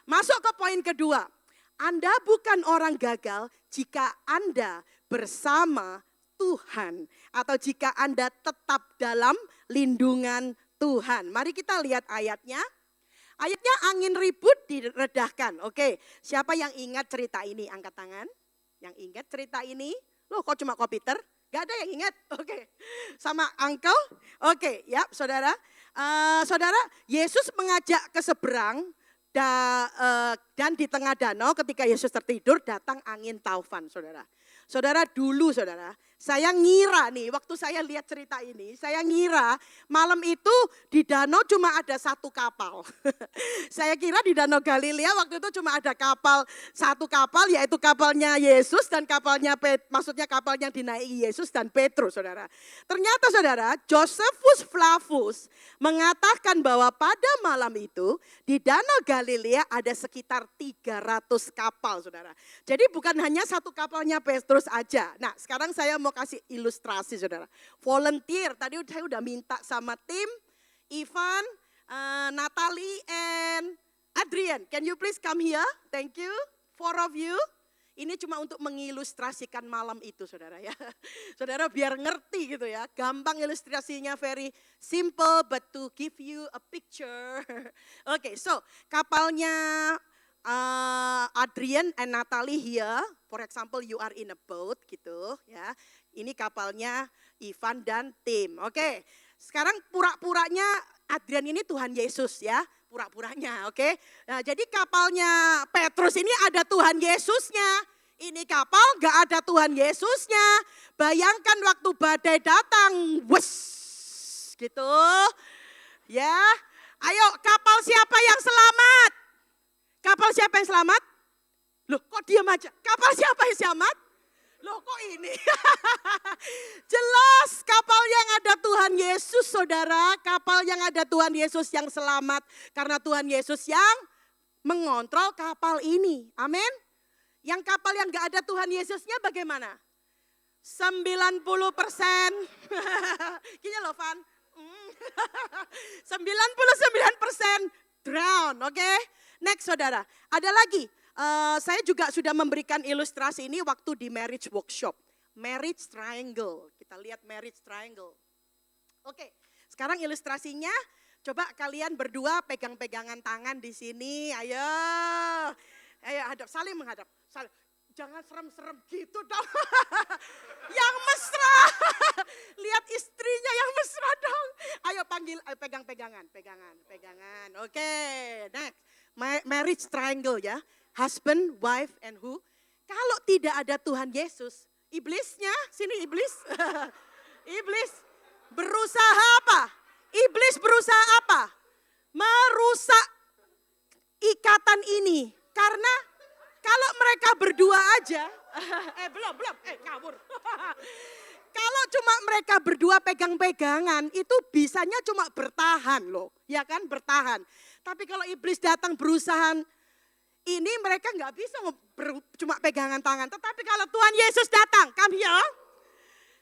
Masuk ke poin kedua. Anda bukan orang gagal jika Anda bersama Tuhan. Atau jika Anda tetap dalam lindungan Tuhan. Mari kita lihat ayatnya. Ayatnya angin ribut diredahkan. Oke, siapa yang ingat cerita ini? Angkat tangan. Yang ingat cerita ini? Loh kok cuma komputer? Gak ada yang ingat? Oke. Sama uncle? Oke ya saudara. Saudara, Yesus mengajak ke seberang dan di tengah danau ketika Yesus tertidur datang angin taufan saudara. Saudara dulu saudara, saya ngira nih waktu saya lihat cerita ini, saya ngira malam itu di danau cuma ada 1 kapal. Saya kira di Danau Galilea waktu itu cuma ada satu kapal yaitu kapalnya Yesus dan kapalnya maksudnya kapal yang dinaiki Yesus dan Petrus saudara. Ternyata saudara, Josephus Flavius mengatakan bahwa pada malam itu di Danau Galilea ada sekitar 300 kapal saudara. Jadi bukan hanya satu kapalnya Petrus aja. Nah sekarang saya mau kasih ilustrasi saudara. Volunteer, tadi saya udah minta sama tim, Ivan, Natalie and Adrian. Can you please come here? Thank you. 4 of you. Ini cuma untuk mengilustrasikan malam itu saudara ya. Saudara biar ngerti gitu ya. Gampang ilustrasinya, very simple but to give you a picture. Oke, so kapalnya Adrian and Natalie here. For example, you are in a boat gitu ya. Ini kapalnya Ivan dan Tim. Oke, sekarang pura-puranya Adrian ini Tuhan Yesus ya. Pura-puranya, oke. Nah, jadi kapalnya Petrus ini ada Tuhan Yesusnya. Ini kapal gak ada Tuhan Yesusnya. Bayangkan waktu badai datang, wes, gitu. Ya, ayo kapal siapa yang selamat? Kapal siapa yang selamat? Loh kok diam aja? Kapal siapa yang selamat? Loh kok ini? Jelas kapal yang ada Tuhan Yesus saudara. Kapal yang ada Tuhan Yesus yang selamat. Karena Tuhan Yesus yang mengontrol kapal ini. Amin. Yang kapal yang gak ada Tuhan Yesusnya bagaimana? 90%. Gini loh Van. 99% drown, oke? Next saudara, ada lagi. Saya juga sudah memberikan ilustrasi ini waktu di marriage workshop. Marriage triangle, kita lihat marriage triangle. Oke, sekarang ilustrasinya coba kalian berdua pegang-pegangan tangan di sini. Ayo hadap, saling menghadap. Jangan serem-serem gitu dong. Yang mesra. Lihat istrinya yang mesra dong. Ayo panggil, ayo pegang-pegangan. Oke, next. Marriage triangle ya. Husband, wife, and who? Kalau tidak ada Tuhan Yesus, iblisnya, sini iblis. Iblis berusaha apa? Iblis berusaha apa? Merusak ikatan ini. Karena kalau mereka berdua aja, belum, ngawur. Kalau cuma mereka berdua pegang-pegangan, itu bisanya cuma bertahan loh. Ya kan, bertahan. Tapi kalau iblis datang berusaha, ini mereka nggak bisa cuma pegangan tangan. Tetapi kalau Tuhan Yesus datang, come here,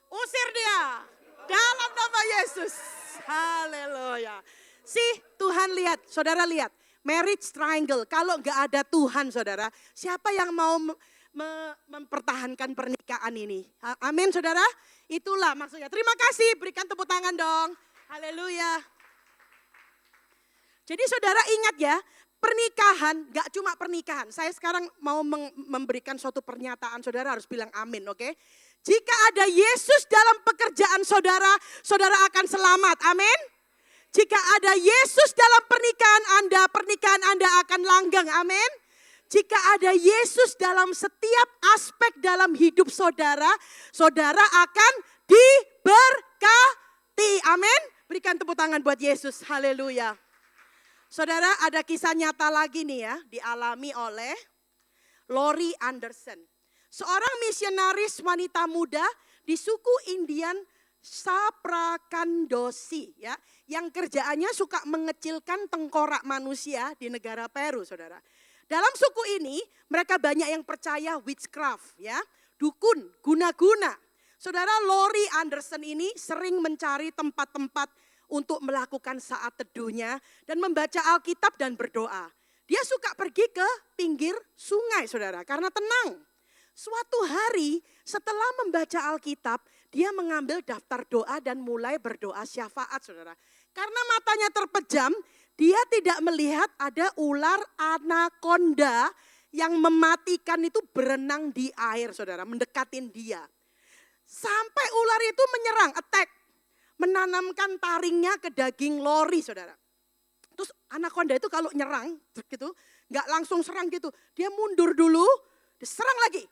usir dia dalam nama Yesus. Haleluya. Tuhan lihat, saudara lihat, marriage triangle. Kalau nggak ada Tuhan, saudara, siapa yang mau mempertahankan pernikahan ini? Amin, saudara. Itulah maksudnya. Terima kasih, berikan tepuk tangan dong. Haleluya. Jadi saudara ingat ya, pernikahan gak cuma pernikahan. Saya sekarang mau memberikan suatu pernyataan, saudara harus bilang amin, oke? Jika ada Yesus dalam pekerjaan saudara, saudara akan selamat, amin? Jika ada Yesus dalam pernikahan Anda akan langgeng, amin? Jika ada Yesus dalam setiap aspek dalam hidup saudara, saudara akan diberkati, amin? Berikan tepuk tangan buat Yesus, haleluya. Saudara, ada kisah nyata lagi nih ya, dialami oleh Lori Anderson. Seorang misionaris wanita muda di suku Indian Saprakandosi ya, yang kerjaannya suka mengecilkan tengkorak manusia di negara Peru, saudara. Dalam suku ini mereka banyak yang percaya witchcraft ya, dukun, guna-guna. Saudara, Lori Anderson ini sering mencari tempat-tempat untuk melakukan saat teduhnya dan membaca Alkitab dan berdoa. Dia suka pergi ke pinggir sungai, saudara, karena tenang. Suatu hari setelah membaca Alkitab, dia mengambil daftar doa dan mulai berdoa syafaat, saudara. Karena matanya terpejam, dia tidak melihat ada ular anaconda yang mematikan itu berenang di air, saudara, mendekatin dia. Sampai ular itu menyerang, attack. Menanamkan taringnya ke daging Lori, saudara. Terus anaconda itu kalau nyerang gitu, nggak langsung serang gitu. Dia mundur dulu, diserang lagi.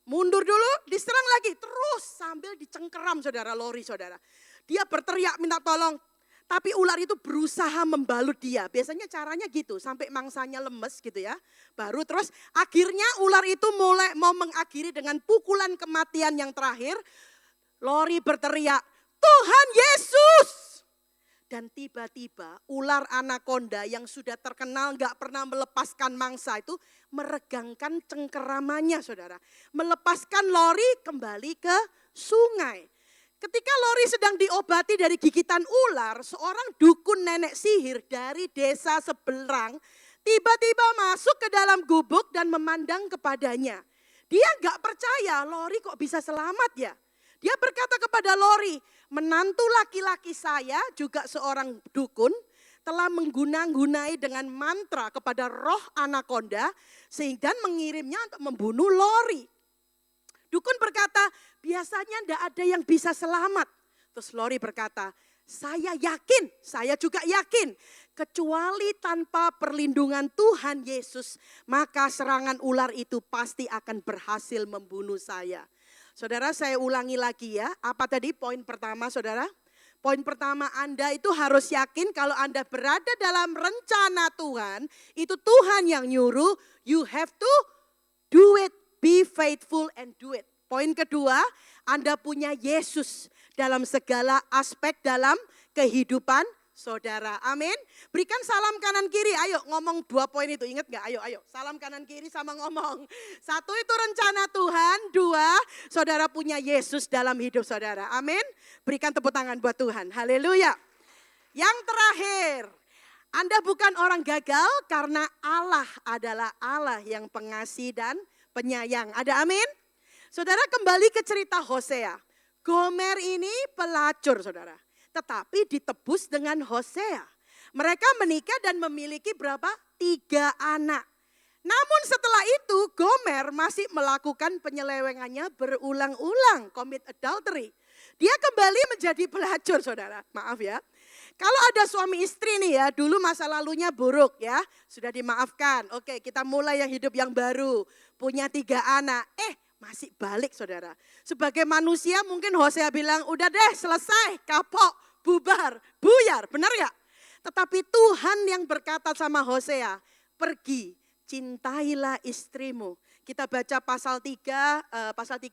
Mundur dulu, diserang lagi. Terus sambil dicengkeram saudara Lori, saudara. Dia berteriak minta tolong. Tapi ular itu berusaha membalut dia. Biasanya caranya gitu, sampai mangsanya lemes gitu ya. Baru terus akhirnya ular itu mulai mau mengakhiri dengan pukulan kematian yang terakhir. Lori berteriak, Tuhan Yesus. Dan tiba-tiba ular anaconda yang sudah terkenal gak pernah melepaskan mangsa itu meregangkan cengkeramannya, saudara. Melepaskan Lori kembali ke sungai. Ketika Lori sedang diobati dari gigitan ular, seorang dukun nenek sihir dari desa seberang tiba-tiba masuk ke dalam gubuk dan memandang kepadanya. Dia gak percaya Lori kok bisa selamat ya. Dia berkata kepada Lori, menantu laki-laki saya juga seorang dukun telah menggunai dengan mantra kepada roh anakonda sehingga mengirimnya untuk membunuh Lori. Dukun berkata, biasanya tidak ada yang bisa selamat. Terus Lori berkata, saya yakin, saya juga yakin. Kecuali tanpa perlindungan Tuhan Yesus, maka serangan ular itu pasti akan berhasil membunuh saya. Saudara, saya ulangi lagi ya. Apa tadi poin pertama, saudara? Poin pertama, Anda itu harus yakin kalau Anda berada dalam rencana Tuhan, itu Tuhan yang nyuruh, you have to do it, be faithful and do it. Poin kedua, Anda punya Yesus dalam segala aspek dalam kehidupan saudara. Amin. Berikan salam kanan kiri. Ayo ngomong 2 poin itu. Ingat gak? Ayo. Salam kanan kiri sama ngomong. 1 itu rencana Tuhan. 2, saudara punya Yesus dalam hidup saudara. Amin. Berikan tepuk tangan buat Tuhan. Haleluya. Yang terakhir. Anda bukan orang gagal karena Allah adalah Allah yang pengasih dan penyayang. Ada amin? Saudara, kembali ke cerita Hosea. Gomer ini pelacur, saudara. Tetapi ditebus dengan Hosea. Mereka menikah dan memiliki berapa? 3 anak. Namun setelah itu Gomer masih melakukan penyelewengannya berulang-ulang. Commit adultery. Dia kembali menjadi pelacur, saudara. Maaf ya. Kalau ada suami istri nih ya, dulu masa lalunya buruk ya. Sudah dimaafkan. Oke, kita mulai yang hidup yang baru. Punya 3 anak. Masih balik saudara. Sebagai manusia mungkin Hosea bilang, udah deh selesai, kapok, bubar, buyar. Benar gak? Tetapi Tuhan yang berkata sama Hosea, pergi, cintailah istrimu. Kita baca pasal 3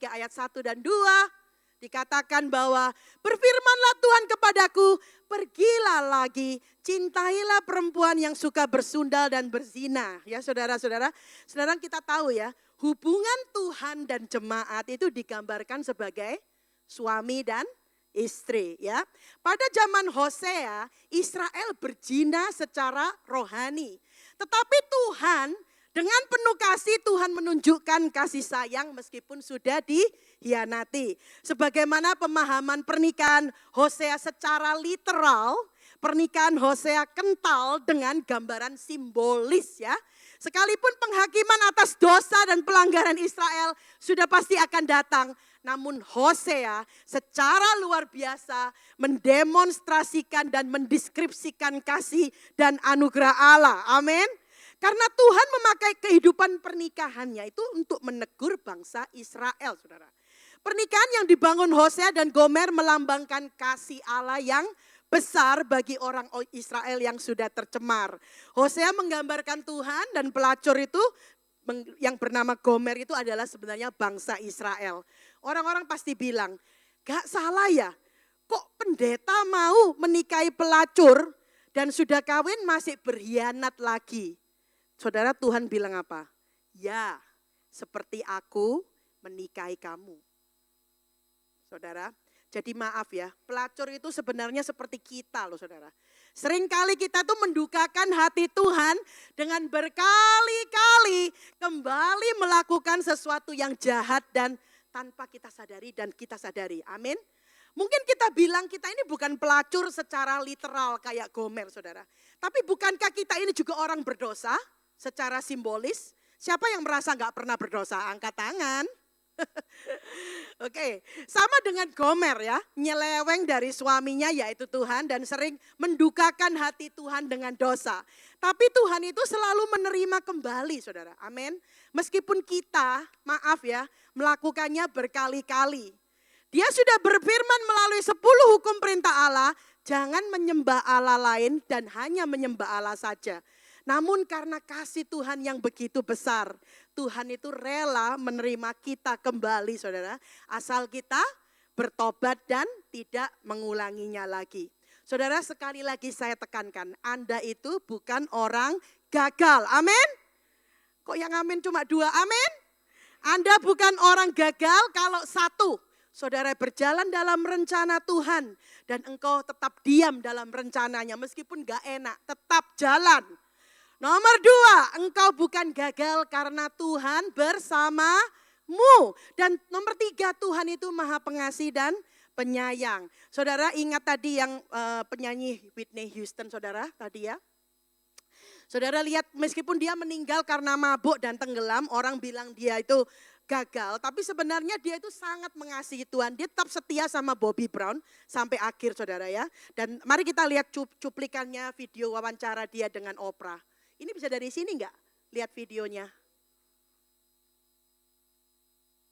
ayat 1 dan 2. Dikatakan bahwa berfirmanlah Tuhan kepadaku, pergilah lagi, cintailah perempuan yang suka bersundal dan berzina. Ya saudara-saudara, saudara kita tahu ya, hubungan Tuhan dan jemaat itu digambarkan sebagai suami dan istri ya. Pada zaman Hosea, Israel berzina secara rohani. Tetapi Tuhan dengan penuh kasih Tuhan menunjukkan kasih sayang meskipun sudah dihianati. Sebagaimana pemahaman pernikahan Hosea secara literal, pernikahan Hosea kental dengan gambaran simbolis ya. Sekalipun penghakiman atas dosa dan pelanggaran Israel sudah pasti akan datang. Namun Hosea secara luar biasa mendemonstrasikan dan mendeskripsikan kasih dan anugerah Allah. Amin. Karena Tuhan memakai kehidupan pernikahannya itu untuk menegur bangsa Israel, saudara. Pernikahan yang dibangun Hosea dan Gomer melambangkan kasih Allah yang besar bagi orang Israel yang sudah tercemar. Hosea menggambarkan Tuhan dan pelacur itu yang bernama Gomer itu adalah sebenarnya bangsa Israel. Orang-orang pasti bilang, gak salah ya, kok pendeta mau menikahi pelacur dan sudah kawin masih berkhianat lagi. Saudara, Tuhan bilang apa? Ya, seperti aku menikahi kamu. Saudara, jadi maaf ya, pelacur itu sebenarnya seperti kita loh saudara. Seringkali kita tuh mendukakan hati Tuhan dengan berkali-kali kembali melakukan sesuatu yang jahat dan tanpa kita sadari dan kita sadari. Amin. Mungkin kita bilang kita ini bukan pelacur secara literal kayak Gomer saudara. Tapi bukankah kita ini juga orang berdosa secara simbolis? Siapa yang merasa gak pernah berdosa? Angkat tangan. Oke, sama dengan Gomer ya, nyeleweng dari suaminya yaitu Tuhan dan sering mendukakan hati Tuhan dengan dosa. Tapi Tuhan itu selalu menerima kembali saudara, amin. Meskipun kita, maaf ya, melakukannya berkali-kali. Dia sudah berfirman melalui 10 hukum perintah Allah, jangan menyembah Allah lain dan hanya menyembah Allah saja. Namun karena kasih Tuhan yang begitu besar, Tuhan itu rela menerima kita kembali saudara. Asal kita bertobat dan tidak mengulanginya lagi. Saudara, sekali lagi saya tekankan, Anda itu bukan orang gagal, amin. Kok yang amin cuma 2, amin. Anda bukan orang gagal kalau 1, saudara berjalan dalam rencana Tuhan. Dan engkau tetap diam dalam rencananya meskipun gak enak, tetap jalan. Nomor 2, engkau bukan gagal karena Tuhan bersama Dan nomor 3, Tuhan itu maha pengasih dan penyayang. Saudara ingat tadi yang penyanyi Whitney Houston saudara tadi ya. Saudara lihat meskipun dia meninggal karena mabuk dan tenggelam, orang bilang dia itu gagal. Tapi sebenarnya dia itu sangat mengasihi Tuhan. Dia tetap setia sama Bobby Brown sampai akhir saudara ya. Dan mari kita lihat cuplikannya video wawancara dia dengan Oprah. Ini bisa dari sini enggak? Lihat videonya.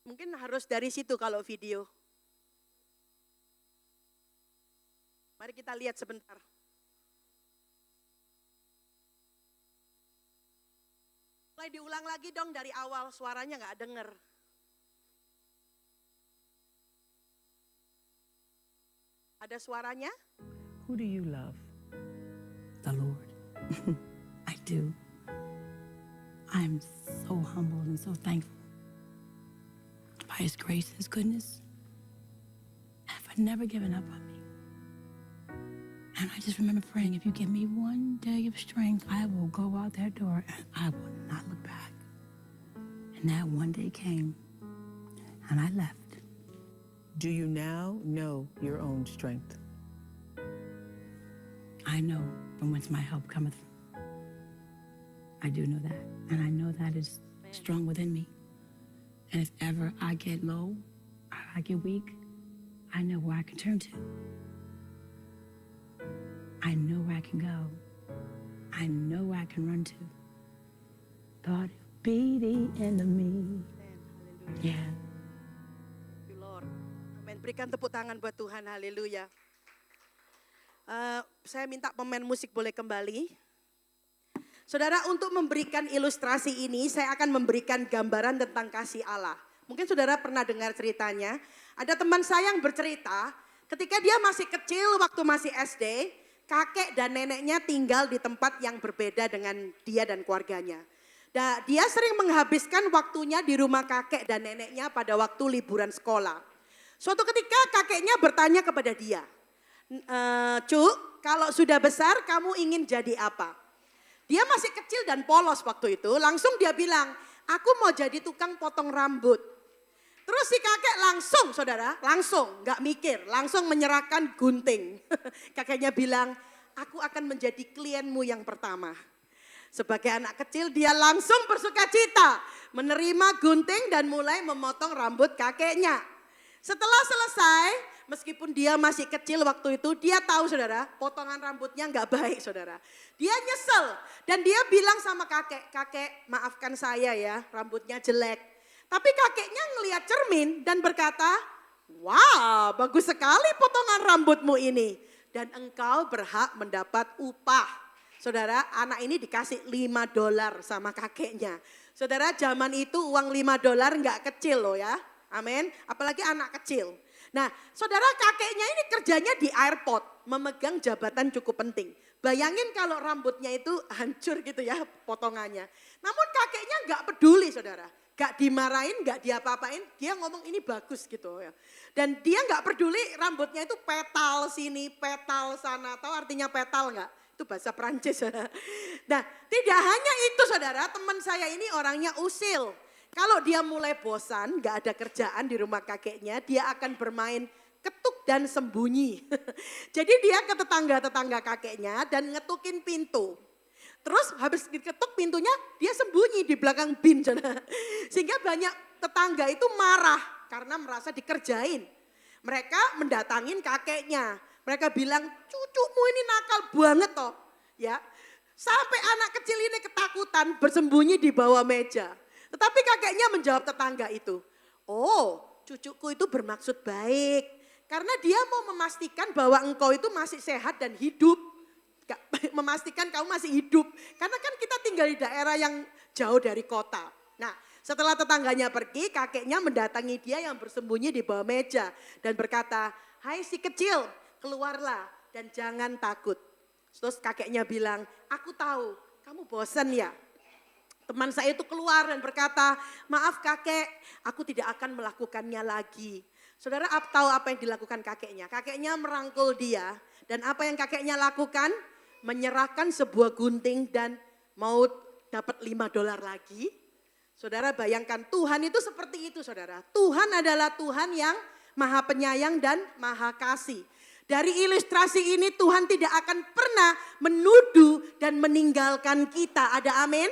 Mungkin harus dari situ kalau video. Mari kita lihat sebentar. Mulai diulang lagi dong dari awal, suaranya nggak denger. Ada suaranya? Who do you love? The Lord. I do. I'm so humbled and so thankful by His grace, His goodness, and for never giving up on me. And I just remember praying, if you give me one day of strength, I will go out that door and I will not look back. And that one day came, and I left. Do you now know your own strength? I know from whence my help cometh. I do know that. And I know that is strong within me. And if ever I get low, or I get weak, I know where I can turn to. I know where I can go. I know where I can run to. God be the enemy. Yeah. Thank you, Lord. Amin. Berikan tepuk tangan buat Tuhan. Haleluya. Saya minta pemain musik boleh kembali. Saudara, untuk memberikan ilustrasi ini, saya akan memberikan gambaran tentang kasih Allah. Mungkin saudara pernah dengar ceritanya. Ada teman saya yang bercerita, ketika dia masih kecil, waktu masih SD, kakek dan neneknya tinggal di tempat yang berbeda dengan dia dan keluarganya. Dia sering menghabiskan waktunya di rumah kakek dan neneknya pada waktu liburan sekolah. Suatu ketika kakeknya bertanya kepada dia, Cuk, kalau sudah besar kamu ingin jadi apa? Dia masih kecil dan polos waktu itu, langsung dia bilang, aku mau jadi tukang potong rambut. Terus si kakek langsung saudara, langsung gak mikir, langsung menyerahkan gunting. Kakeknya bilang, aku akan menjadi klienmu yang pertama. Sebagai anak kecil dia langsung bersuka cita menerima gunting dan mulai memotong rambut kakeknya. Setelah selesai, meskipun dia masih kecil waktu itu, dia tahu saudara, potongan rambutnya gak baik saudara. Dia nyesel dan dia bilang sama kakek, kakek maafkan saya ya, rambutnya jelek. Tapi kakeknya ngelihat cermin dan berkata, wah bagus sekali potongan rambutmu ini. Dan engkau berhak mendapat upah. Saudara, anak ini dikasih $5 sama kakeknya. Saudara, zaman itu uang $5 nggak kecil loh ya. Amin, apalagi anak kecil. Nah, saudara kakeknya ini kerjanya di airport, memegang jabatan cukup penting. Bayangin kalau rambutnya itu hancur gitu ya potongannya. Namun kakeknya nggak peduli saudara. Gak dimarahin, gak diapa-apain, dia ngomong ini bagus gitu ya. Dan dia gak peduli rambutnya itu petal sini, petal sana. Tahu artinya petal gak? Itu bahasa Prancis. Nah tidak hanya itu saudara, teman saya ini orangnya usil. Kalau dia mulai bosan, gak ada kerjaan di rumah kakeknya, dia akan bermain ketuk dan sembunyi. Jadi dia ke tetangga-tetangga kakeknya dan ngetukin pintu. Terus habis diketuk pintunya dia sembunyi di belakang bin. Sehingga banyak tetangga itu marah karena merasa dikerjain. Mereka mendatangin kakeknya. Mereka bilang cucumu ini nakal banget toh. Ya, sampai anak kecil ini ketakutan bersembunyi di bawah meja. Tetapi kakeknya menjawab tetangga itu. Oh cucuku itu bermaksud baik. Karena dia mau memastikan bahwa engkau itu masih sehat dan hidup. Memastikan kamu masih hidup. Karena kan kita tinggal di daerah yang jauh dari kota. Nah setelah tetangganya pergi, kakeknya mendatangi dia yang bersembunyi di bawah meja. Dan berkata, hai si kecil keluarlah dan jangan takut. Terus kakeknya bilang, aku tahu kamu bosan ya. Teman saya itu keluar dan berkata, maaf kakek aku tidak akan melakukannya lagi. Saudara tahu apa yang dilakukan kakeknya? Kakeknya merangkul dia dan apa yang kakeknya lakukan? Menyerahkan sebuah gunting dan mau dapat $5 lagi. Saudara bayangkan Tuhan itu seperti itu saudara. Tuhan adalah Tuhan yang maha penyayang dan maha kasih. Dari ilustrasi ini Tuhan tidak akan pernah menuduh dan meninggalkan kita. Ada amin?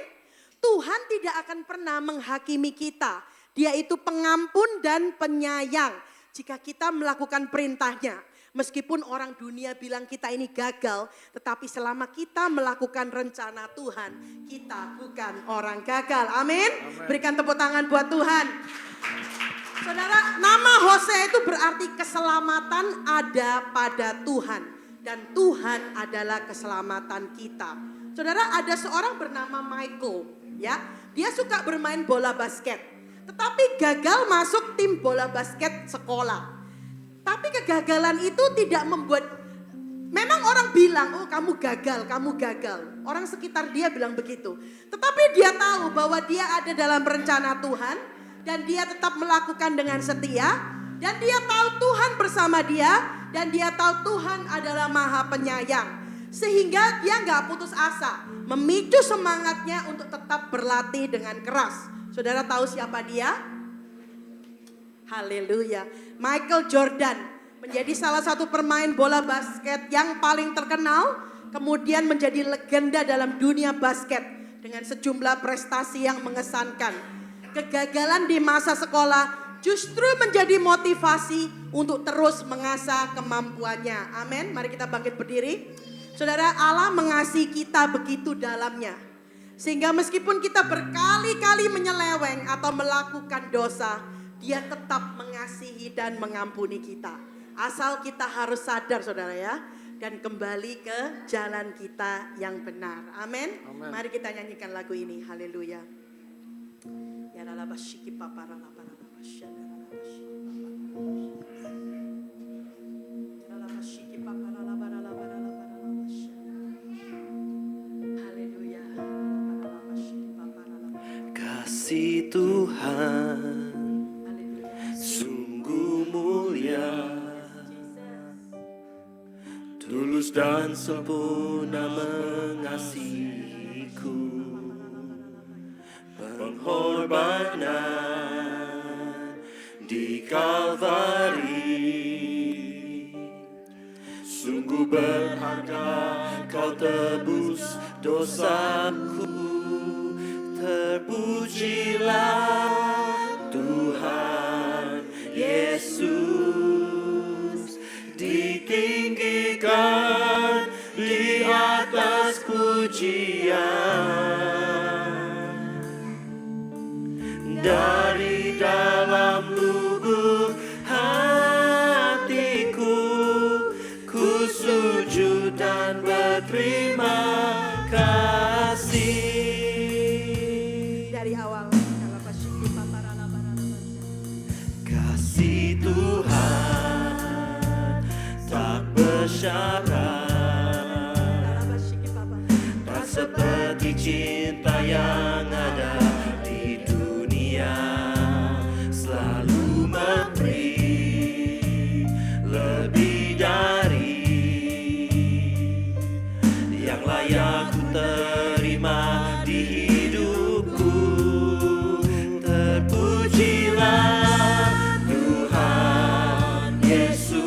Tuhan tidak akan pernah menghakimi kita. Dia itu pengampun dan penyayang. Jika kita melakukan perintahnya. Meskipun orang dunia bilang kita ini gagal, tetapi selama kita melakukan rencana Tuhan, kita bukan orang gagal. Amin. Berikan tepuk tangan buat Tuhan. Saudara, nama Hosea itu berarti keselamatan ada pada Tuhan. Dan Tuhan adalah keselamatan kita. Saudara, ada seorang bernama Michael. Ya, dia suka bermain bola basket. Tetapi gagal masuk tim bola basket sekolah. Tapi kegagalan itu tidak membuat, memang orang bilang, oh kamu gagal, kamu gagal. Orang sekitar dia bilang begitu. Tetapi dia tahu bahwa dia ada dalam rencana Tuhan. Dan dia tetap melakukan dengan setia. Dan dia tahu Tuhan bersama dia. Dan dia tahu Tuhan adalah maha penyayang. Sehingga dia gak putus asa. Memicu semangatnya untuk tetap berlatih dengan keras. Saudara tahu siapa dia? Haleluya. Michael Jordan menjadi salah satu pemain bola basket yang paling terkenal. Kemudian menjadi legenda dalam dunia basket. Dengan sejumlah prestasi yang mengesankan. Kegagalan di masa sekolah justru menjadi motivasi untuk terus mengasah kemampuannya. Amin. Mari kita bangkit berdiri. Saudara, Allah mengasihi kita begitu dalamnya. Sehingga meskipun kita berkali-kali menyeleweng atau melakukan dosa, Dia tetap mengasihi dan mengampuni kita. Asal kita harus sadar saudara ya. Dan kembali ke jalan kita yang benar. Amin. Mari kita nyanyikan lagu ini. Haleluya. Ya la bashiki papa la la la bashada la bashiki papa la bashiki papa la la la bashada. Haleluya. La bashiki papa la la. Kasih Tuhan sungguh mulia, tulus dan sempurna mengasihiku. Pengorbanan di Kalvari, sungguh berharga, Kau tebus dosaku. Terpujilah Tuhan Yesus, ditinggikan di atas pujian. Dari dalam lubuk hatiku, ku sujud dan berterima kasih. Dari awal. Kasih Tuhan tak bersyarat, tak seperti cinta yang ada di dunia. Selalu memberi lebih dari yang layak ku terima di hidupku. Terpujilah Tuhan Yesus,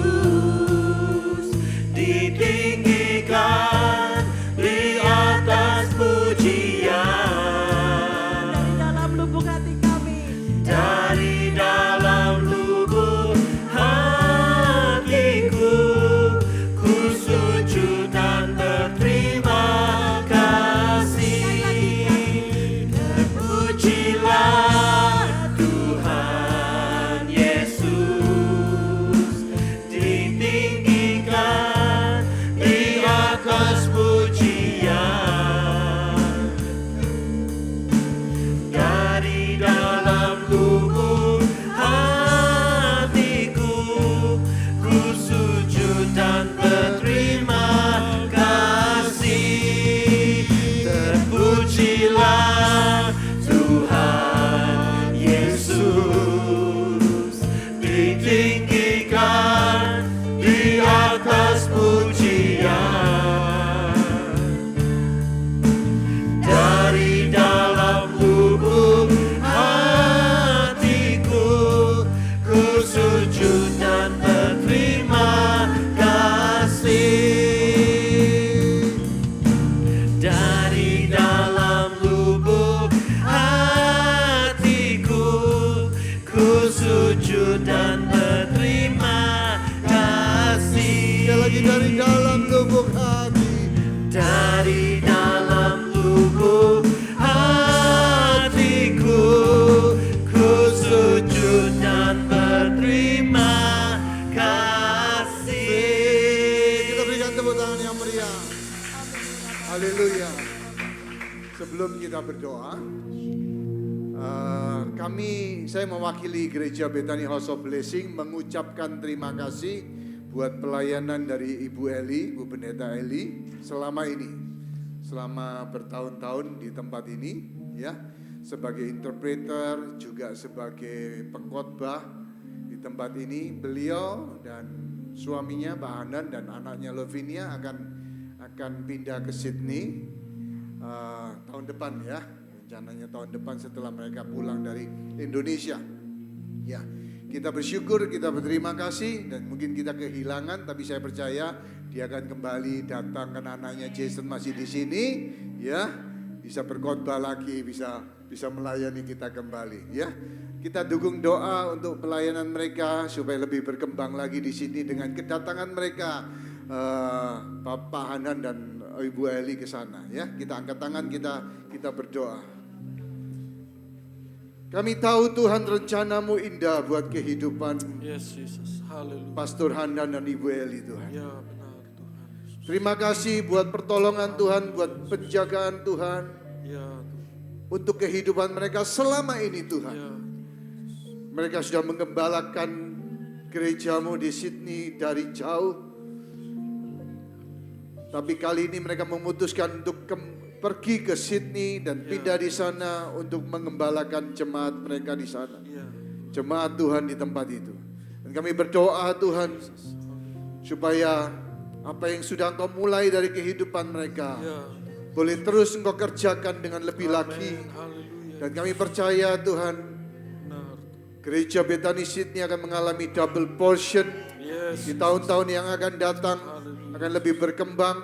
ditinggikan di atas pujian. Dari dalam lubuk hati kami. Dari dalam lubuk hatiku, ku sujud dan berterima kasih. Terpujilah Tuhan Yesus, ditinggikan di atas pujian. Dari dalam lubuk hatiku, ku sujud dan berterima kasih. Terpujilah Tuhan Yesus, ditinggikan di atas pujian. Dari dalam lubuk lagi dari dalam lubuk hati. Dari dalam lubuk hatiku, ku sujud dan berterima kasih. Kita berikan tepuk tangan yang meriah. Haleluya. Sebelum kita berdoa, saya mewakili Gereja Bethany House of Blessing mengucapkan terima kasih buat pelayanan dari Ibu Eli, Ibu Pendeta Eli selama ini, selama bertahun-tahun di tempat ini, ya, sebagai interpreter juga sebagai pengkhotbah di tempat ini. Beliau dan suaminya Mbak Hanan dan anaknya Lovinia akan pindah ke Sydney tahun depan, ya. Rencananya tahun depan setelah mereka pulang dari Indonesia. Ya, kita bersyukur, kita berterima kasih, dan mungkin kita kehilangan, tapi saya percaya dia akan kembali datang, karena anaknya Jason masih di sini, ya, bisa berkhotbah lagi, bisa melayani kita kembali, ya. Kita dukung doa untuk pelayanan mereka supaya lebih berkembang lagi di sini dengan kedatangan mereka, Bapak Hanan dan Ibu Eli ke sana, ya. Kita angkat tangan, kita berdoa. Kami tahu Tuhan rencanamu indah buat kehidupan Yes, Jesus. Haleluya. Pastor Hanan dan Ibu Eli, Tuhan. Ya, benar Tuhan. Terima kasih buat pertolongan Tuhan, buat penjagaan Tuhan, Ya, Tuhan. untuk kehidupan mereka selama ini, Tuhan. Ya. Mereka sudah mengembalakan gerejamu di Sydney dari jauh. Tapi kali ini mereka memutuskan untuk pergi ke Sydney dan pindah di sana untuk mengembalakan jemaat mereka di sana. Ya. Jemaat Tuhan di tempat itu. Dan kami berdoa Tuhan supaya apa yang sudah Engkau mulai dari kehidupan mereka Ya. boleh terus Engkau kerjakan dengan lebih lagi. Haleluya. Dan kami percaya Tuhan, Benar. Gereja Bethany Sydney akan mengalami double portion Yes. di tahun-tahun yang akan datang, akan lebih berkembang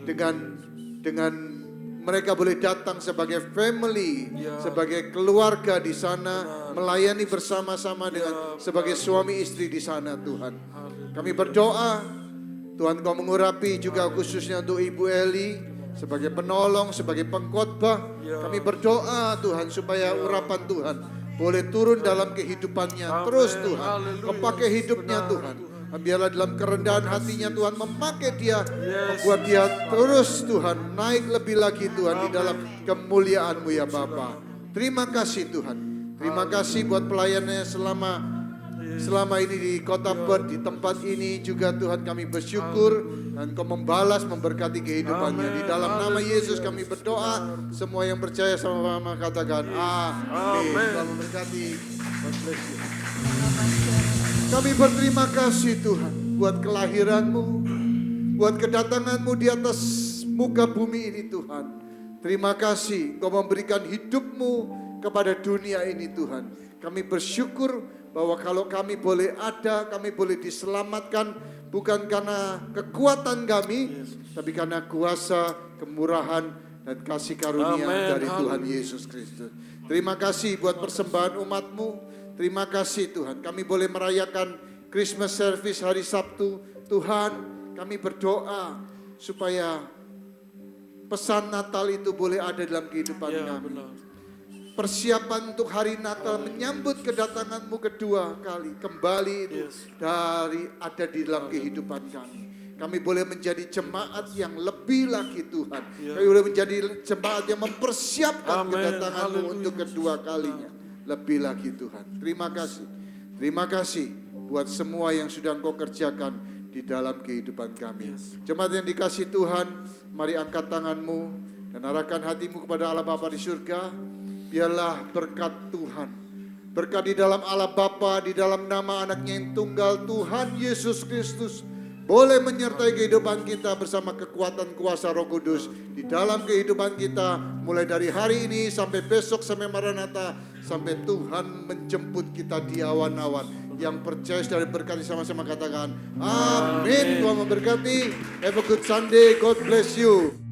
dengan mereka boleh datang sebagai family, sebagai keluarga di sana, melayani bersama-sama dengan sebagai suami istri di sana, Tuhan. Kami berdoa, Tuhan Kau mengurapi juga khususnya untuk Ibu Eli sebagai penolong, sebagai pengkhotbah. Kami berdoa Tuhan supaya urapan Tuhan boleh turun dalam kehidupannya terus, Tuhan. Kau pakai hidupnya, Tuhan. Biarlah dalam kerendahan hatinya Tuhan memakai dia, membuat dia terus Tuhan naik lebih lagi Tuhan di dalam kemuliaan-Mu ya Bapa. Terima kasih Tuhan. Terima kasih buat pelayanannya selama ini di kota Perth, di tempat ini juga Tuhan kami bersyukur dan Kau membalas, memberkati kehidupannya. Di dalam nama Yesus kami berdoa, semua yang percaya sama-sama katakan amin. Tuhan memberkati. God bless you. Kami berterima kasih Tuhan buat kelahiran-Mu, buat kedatangan-Mu di atas muka bumi ini Tuhan. Terima kasih Kau memberikan hidup-Mu kepada dunia ini Tuhan. Kami bersyukur bahwa kalau kami boleh ada, kami boleh diselamatkan bukan karena kekuatan kami, tapi karena kuasa, kemurahan, dan kasih karunia dari Tuhan Yesus Kristus. Terima kasih buat persembahan umat-Mu. Terima kasih Tuhan, kami boleh merayakan Christmas service hari Sabtu. Tuhan, kami berdoa supaya pesan Natal itu boleh ada dalam kehidupan kami. Persiapan untuk hari Natal menyambut kedatangan-Mu kedua kali kembali itu ada di dalam kehidupan kami. Kami boleh menjadi jemaat yang lebih lagi Tuhan. Kami boleh menjadi jemaat yang mempersiapkan kedatangan-Mu untuk kedua kalinya. Lebih lagi Tuhan. Terima kasih. Terima kasih buat semua yang sudah Engkau kerjakan di dalam kehidupan kami. Jemaat yang dikasihi Tuhan, mari angkat tanganmu dan arahkan hatimu kepada Allah Bapa di surga. Biarlah berkat Tuhan, berkat di dalam Allah Bapa, di dalam nama anaknya yang tunggal Tuhan Yesus Kristus, boleh menyertai kehidupan kita bersama kekuatan kuasa Roh Kudus di dalam kehidupan kita, mulai dari hari ini sampai besok, sampai Maranatha, sampai Tuhan menjemput kita di awan-awan. Yang percaya sudah diberkati, sama-sama katakan amin. Tuhan memberkati. Have a good Sunday. God bless you.